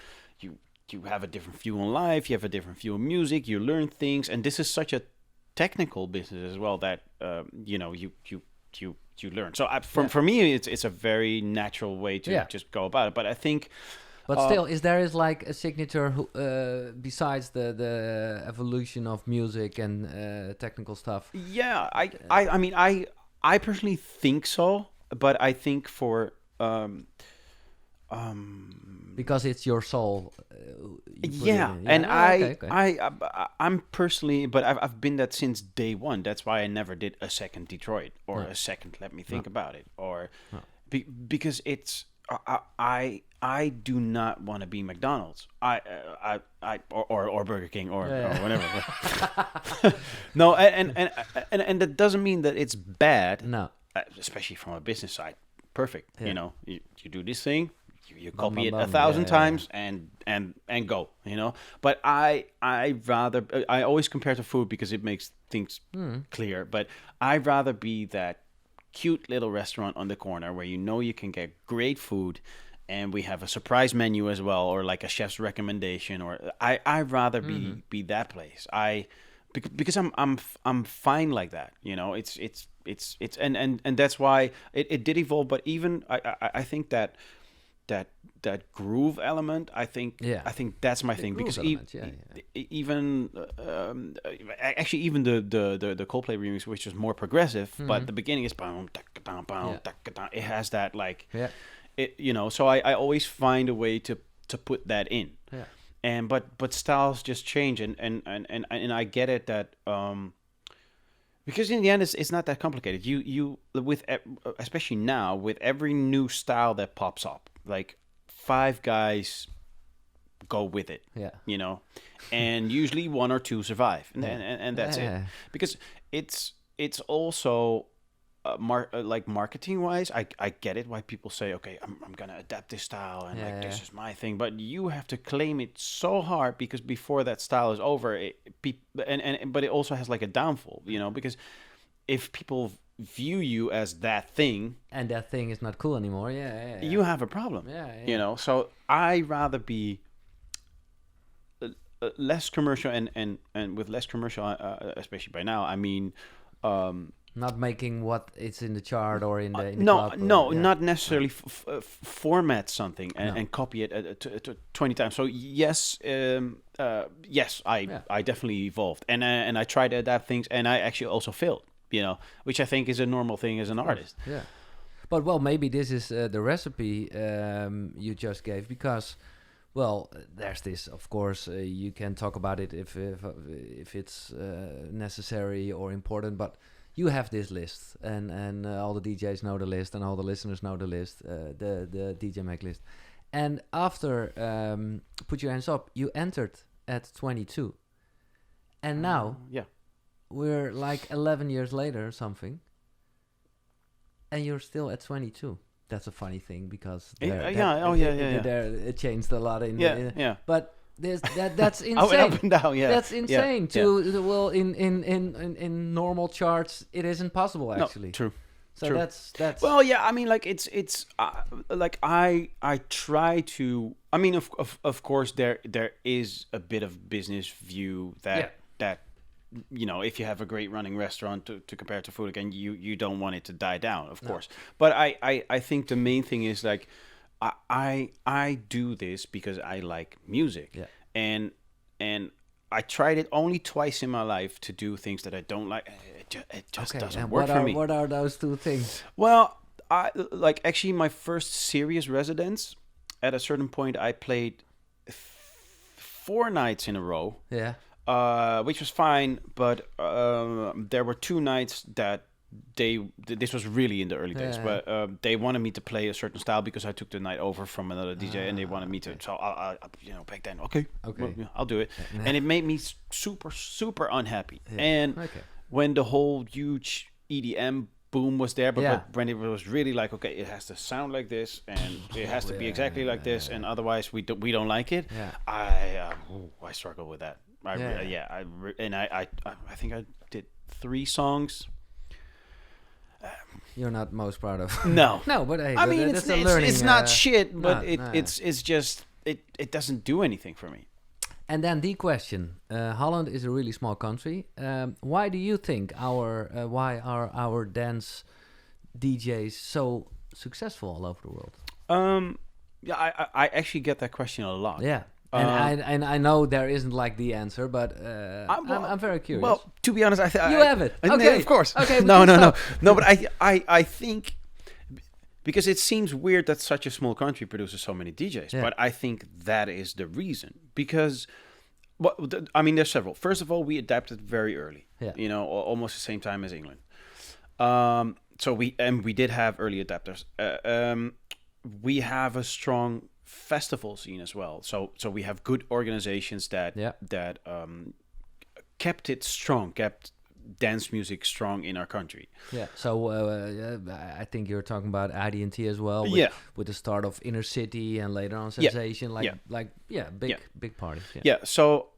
have a different view on life, you have a different view on music, you learn things, and this is such a technical business as well that you know, you learn. So for me, it's a very natural way to just go about it. But I think. But still, is like a signature who, besides the evolution of music and technical stuff? Yeah, I mean, I personally think so, but I think for Because it's your soul. And okay. I'm personally, but I've been that since day one. That's why I never did a second Detroit or a second Let Me Think About It, or because it's I do not want to be McDonald's. Or Burger King or whatever. No, and that doesn't mean that it's bad. No, especially from a business side. Perfect. Yeah. You know, you do this thing, you copy bum, it bum. 1,000 times and go. You know, but I rather, I always compare to food because it makes things clear. But I'd rather be that cute little restaurant on the corner where you know you can get great food, and we have a surprise menu as well, or like a chef's recommendation. Or I'd rather be that place. Because I'm fine like that. You know, it's and that's why it did evolve. But even I think that groove element, I think that's my thing, because even actually even the Coldplay remix, which is more progressive, but the beginning is boom, it has that like it, you know. So I always find a way to put that in. Yeah. And but styles just change, and I get it that because in the end it's not that complicated. You with especially now with every new style that pops up, like 5 guys go with it. Yeah. You know, and usually 1 or 2 survive, and that's it. Because it's also like marketing wise, I get it why people say, okay, I'm gonna adapt this style and this is my thing, but you have to claim it so hard, because before that style is over, but it also has like a downfall, you know, because if people view you as that thing and that thing is not cool anymore, you have a problem. You know, so I rather be less commercial, and with less commercial, especially by now, I mean not making what it's in the chart or in the club, not necessarily format something and copy it 20 times. So yes, I definitely evolved, and I tried to adapt things, and I actually also failed, you know, which I think is a normal thing as an artist. Yeah, but well, maybe this is the recipe you just gave, because well, there's this, of course, you can talk about it if it's necessary or important, but you have this list, and all the DJs know the list, and all the listeners know the list, the DJ Mag list. And after Put Your Hands Up, you entered at 22. And now we're like 11 years later or something, and you're still at 22. That's a funny thing because it changed a lot in but that's insane. I went up and down. Yeah, that's insane. Well, in normal charts, it isn't possible actually. No, true. So true. that's well, yeah. I mean, like it's like I try to. I mean, of course, there is a bit of business view that you know, if you have a great running restaurant to compare to food again, you don't want it to die down, of course. But I think the main thing is like I do this because I like music, and I tried it only twice in my life to do things that I don't like. It just doesn't work for me. What are those two things? Well, I like actually my first serious residence. At a certain point, I played 4 nights in a row. Yeah. Which was fine, but there were 2 nights that this was really in the early days, but they wanted me to play a certain style because I took the night over from another DJ, and they wanted me to. So I you know, back then, okay, well, yeah, I'll do it, and it made me super unhappy. And when the whole huge EDM boom was there, but when it was really like, okay, it has to sound like this, and it has to be exactly like this, and otherwise we don't like it. I struggle with that. I think I did 3 songs. You're not most proud of. No, but hey, I mean it's not shit, but it's just it doesn't do anything for me. And then the question: Holland is a really small country. Why do you think why are our dance DJs so successful all over the world? I actually get that question a lot. Yeah. And I know there isn't like the answer, but I'm very curious. Well, to be honest, you have it. Okay, of course. Okay, no. But I think because it seems weird that such a small country produces so many DJs, but I think that is the reason. Because, I mean, there's several. First of all, we adapted very early. Yeah. You know, almost the same time as England. So we did have early adapters. We have a strong festival scene as well, so we have good organizations that kept it strong, kept dance music strong in our country. So I think you're talking about IDT as well, with the start of Inner City and later on Sensation, big parties. So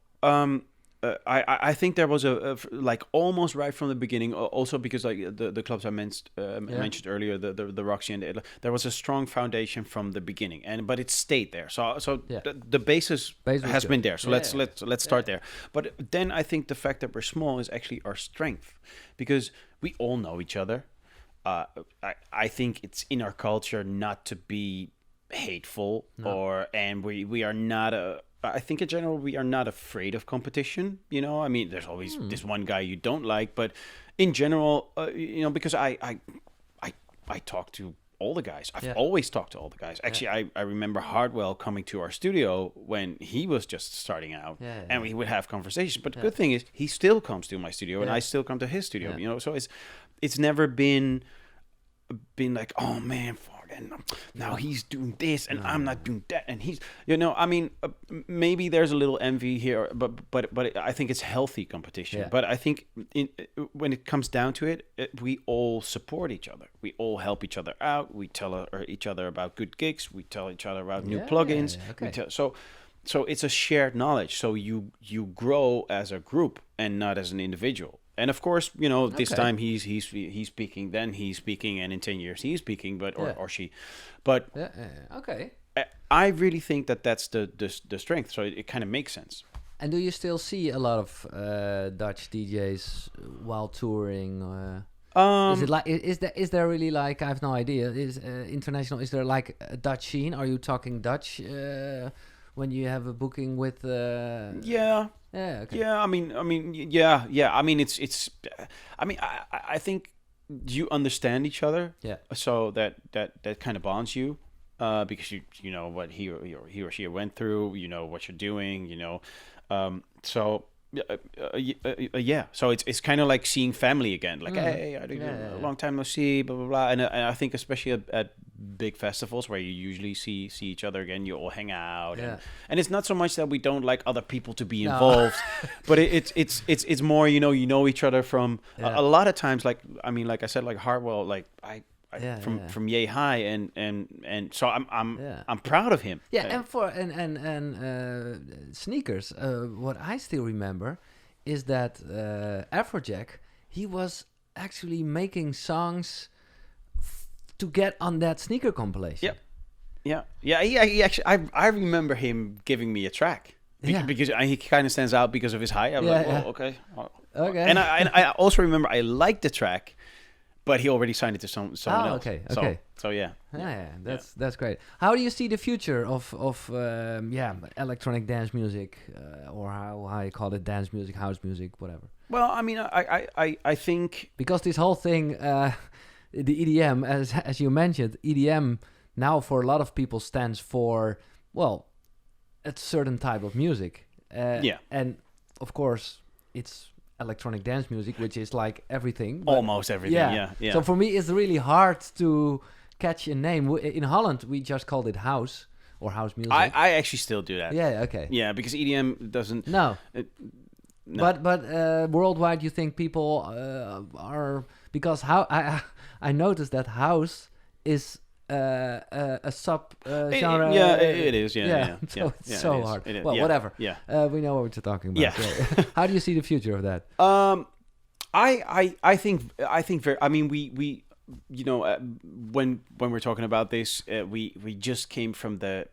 I think there was a like almost right from the beginning, also because like the clubs I mentioned earlier, the Roxy and there was a strong foundation from the beginning, but it stayed there. So the basis has been there. So let's start there. But then I think the fact that we're small is actually our strength, because we all know each other. I think it's in our culture not to be hateful, and we are not I think in general we are not afraid of competition. You know, I mean, there's always this one guy you don't like, but in general, you know, because I talk to all the guys. I've always talked to all the guys. Actually, I remember Hardwell coming to our studio when he was just starting out, and we would have conversations. But the good thing is, he still comes to my studio, and I still come to his studio. You know, so it's never been like, oh man, and now he's doing this and I'm not doing that, and he's, you know, I mean, maybe there's a little envy here, but I think it's healthy competition. But I think when it comes down to it, we all support each other, we all help each other out, we tell each other about good gigs, we tell each other about new plugins. So it's a shared knowledge, so you grow as a group and not as an individual. And of course, you know, this time he's speaking, then he's speaking, and in 10 years he's speaking, or she. But I really think that that's the strength. So it kind of makes sense. And do you still see a lot of Dutch DJs while touring? Is it like is there really, like, I have no idea. Is international? Is there like a Dutch scene? Are you talking Dutch when you have a booking with? Yeah. I mean, it's. I mean, I think you understand each other. Yeah. So that kind of bonds you, because you know what he or she went through. You know what you're doing. You know, so. So it's kind of like seeing family again. Like, hey, a long time no see, blah blah blah. And I think especially at big festivals where you usually see each other again. You all hang out, Yeah. and it's not so much that we don't like other people to be involved, but it's more you know each other from a lot of times. Like I said, like Hartwell, like I from Yay High, and so I'm proud of him. Yeah, and for sneakers. What I still remember is that Afrojack, he was actually making songs to get on that sneaker compilation. Yeah. He actually, I remember him giving me a track because he kind of stands out because of his height. I'm like, oh, okay. Okay. And I also remember I liked the track, but he already signed it to someone else. Okay. So yeah. That's great. How do you see the future of electronic dance music, or how you call it, dance music, house music, whatever? Well, I mean, I think because this whole thing, the EDM, as you mentioned, EDM now for a lot of people stands for, well, a certain type of music. And of course it's electronic dance music, which is like everything. Almost everything. Yeah. So for me, it's really hard to catch a name. In Holland, we just called it house or house music. I actually still do that. Yeah. Okay. Yeah, because EDM doesn't. No. No. But worldwide, you think people are, because I noticed that house is a sub genre. It is. Yeah. So it's so hard. Well, whatever. Yeah. We know what you're talking about. Yeah. How do you see the future of that? I think very. I mean, we when we're talking about this, we just came from the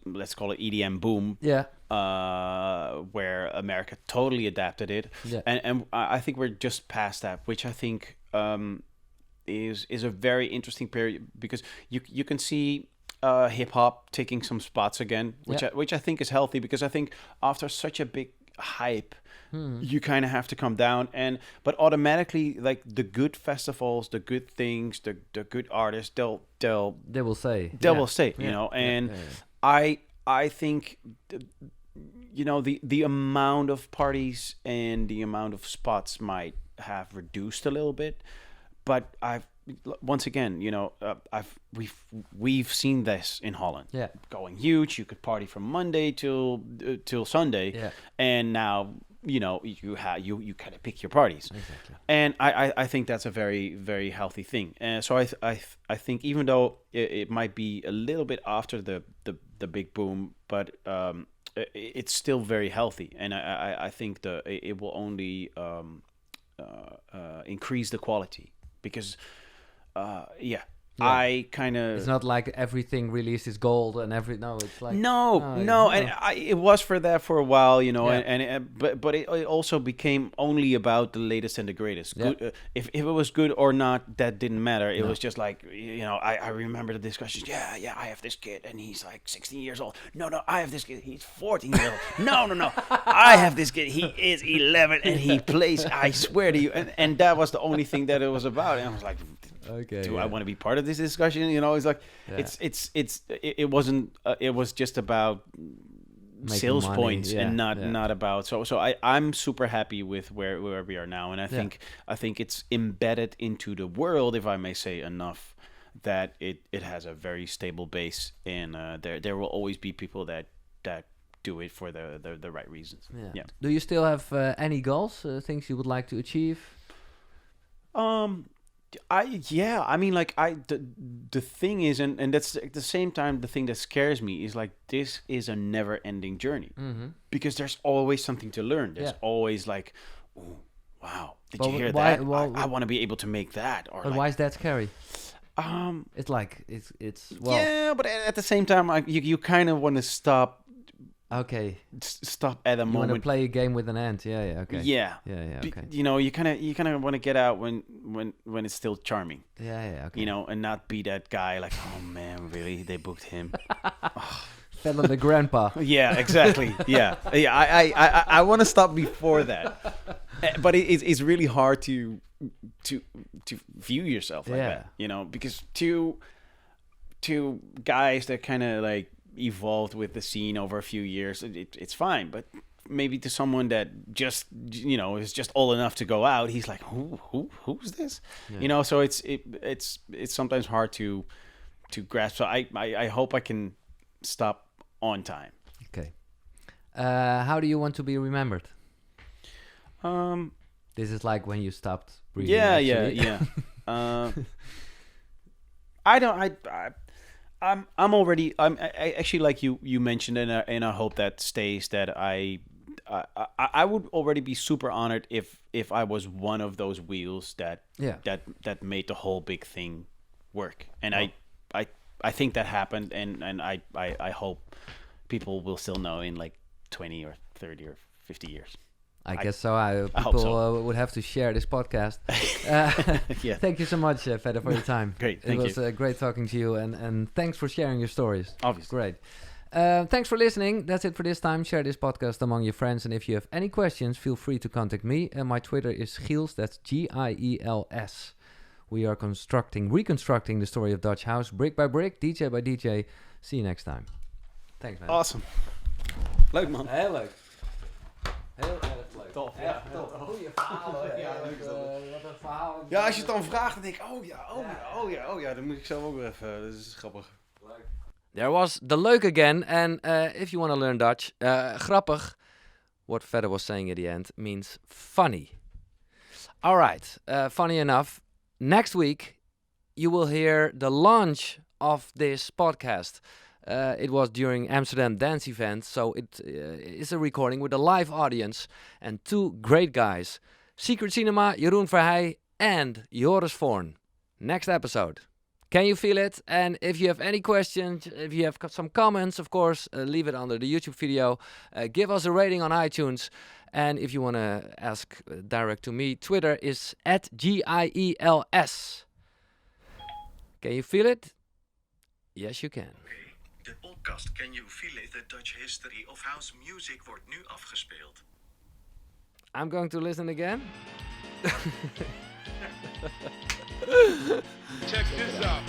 let's call it EDM boom. Yeah. Where America totally adapted it. Yeah. And I think we're just past that, which I think is a very interesting period, because you can see hip hop taking some spots again, which I think is healthy, because I think after such a big hype, you kind of have to come down, but automatically, like, the good festivals, the good things, the good artists, they will stay, you know. And I think the amount of parties and the amount of spots might have reduced a little bit, but once again, we've seen this in Holland. Yeah. Going huge. You could party from Monday till Sunday. Yeah. And now, you kind of pick your parties. Exactly. And I think that's a very, very healthy thing. And so I think, even though it might be a little bit after the big boom, but it's still very healthy. And I think it will only increase the quality, because I kind of... It's not like everything released is gold and it's like... No. And it was for that for a while, but it also became only about the latest and the greatest. Yeah. Good, if it was good or not, that didn't matter. It was just like, I remember the discussions. Yeah, I have this kid and he's like 16 years old. No, I have this kid, he's 14 years old. No, I have this kid, he is 11 and he plays, I swear to you. And that was the only thing that it was about. And I was like... Okay. Do I want to be part of this discussion? It's like it wasn't. It was just about making sales money, points and not about. So I'm super happy with where we are now, and I think it's embedded into the world, if I may say, enough that it has a very stable base, and there will always be people that do it for the right reasons. Yeah. Do you still have any goals? Things you would like to achieve? The thing is, and that's at the same time the thing that scares me is, like, this is a never-ending journey, because there's always something to learn. There's always like, oh, wow, did you hear that? I want to be able to make that. Or but why is that scary? It's like it's well. Yeah, but at the same time, you kind of want to stop. Okay. Stop at a moment. You want to play a game with an end. Yeah. Okay. Yeah. Okay. You kind of want to get out when it's still charming. Yeah. Okay. And not be that guy like, oh man, really, they booked him. Fedde le Grand Put. Yeah, exactly. Yeah. I want to stop before that. But it's really hard to view yourself like that. Because two guys that kind of like evolved with the scene over a few years, it's fine, but maybe to someone that just is just old enough to go out, he's like, who's this? So it's sometimes hard to grasp. So I hope I can stop on time. Okay. How do you want to be remembered? This is like when you stopped breathing. Yeah. I'm already. I actually, like you mentioned, and I hope that stays. That I would already be super honored if I was one of those wheels that made the whole big thing work. And I think that happened, and I hope people will still know in like 20 or 30 or 50 years. I guess so. People hope so. Would have to share this podcast. Yeah. Thank you so much, Fedde, for your time. Great, thank you. It was great talking to you, and thanks for sharing your stories. Obviously. Great. Thanks for listening. That's it for this time. Share this podcast among your friends, and if you have any questions, feel free to contact me. My Twitter is Giels, that's Giels. We are reconstructing the story of Dutch House, brick by brick, DJ by DJ. See you next time. Thanks, man. Awesome. Leuk, man. Heel leuk. Heel erg leuk. Tof, Echt ja. tof. Goeie verhalen. Ja, leuk is dat. Wat een verhaal. Ja, als je het dan vraagt, dan denk ik, oh ja, dan moet ik zelf ook weer even. Dat is grappig. There was the leuk again, and if you want to learn Dutch, grappig, what Fedde was saying at the end, means funny. All right, funny enough, next week you will hear the launch of this podcast. It was during Amsterdam Dance Event, so it is a recording with a live audience and two great guys, Secret Cinema, Jeroen Verheij, and Joris Voorn. Next episode. Can you feel it? And if you have any questions, if you have some comments, of course, leave it under the YouTube video. Give us a rating on iTunes. And if you want to ask direct to me, Twitter is @GIELS. Can you feel it? Yes, you can. De podcast Can You Feel It? The Dutch History of House Music wordt nu afgespeeld. I'm going to listen again. Check this out.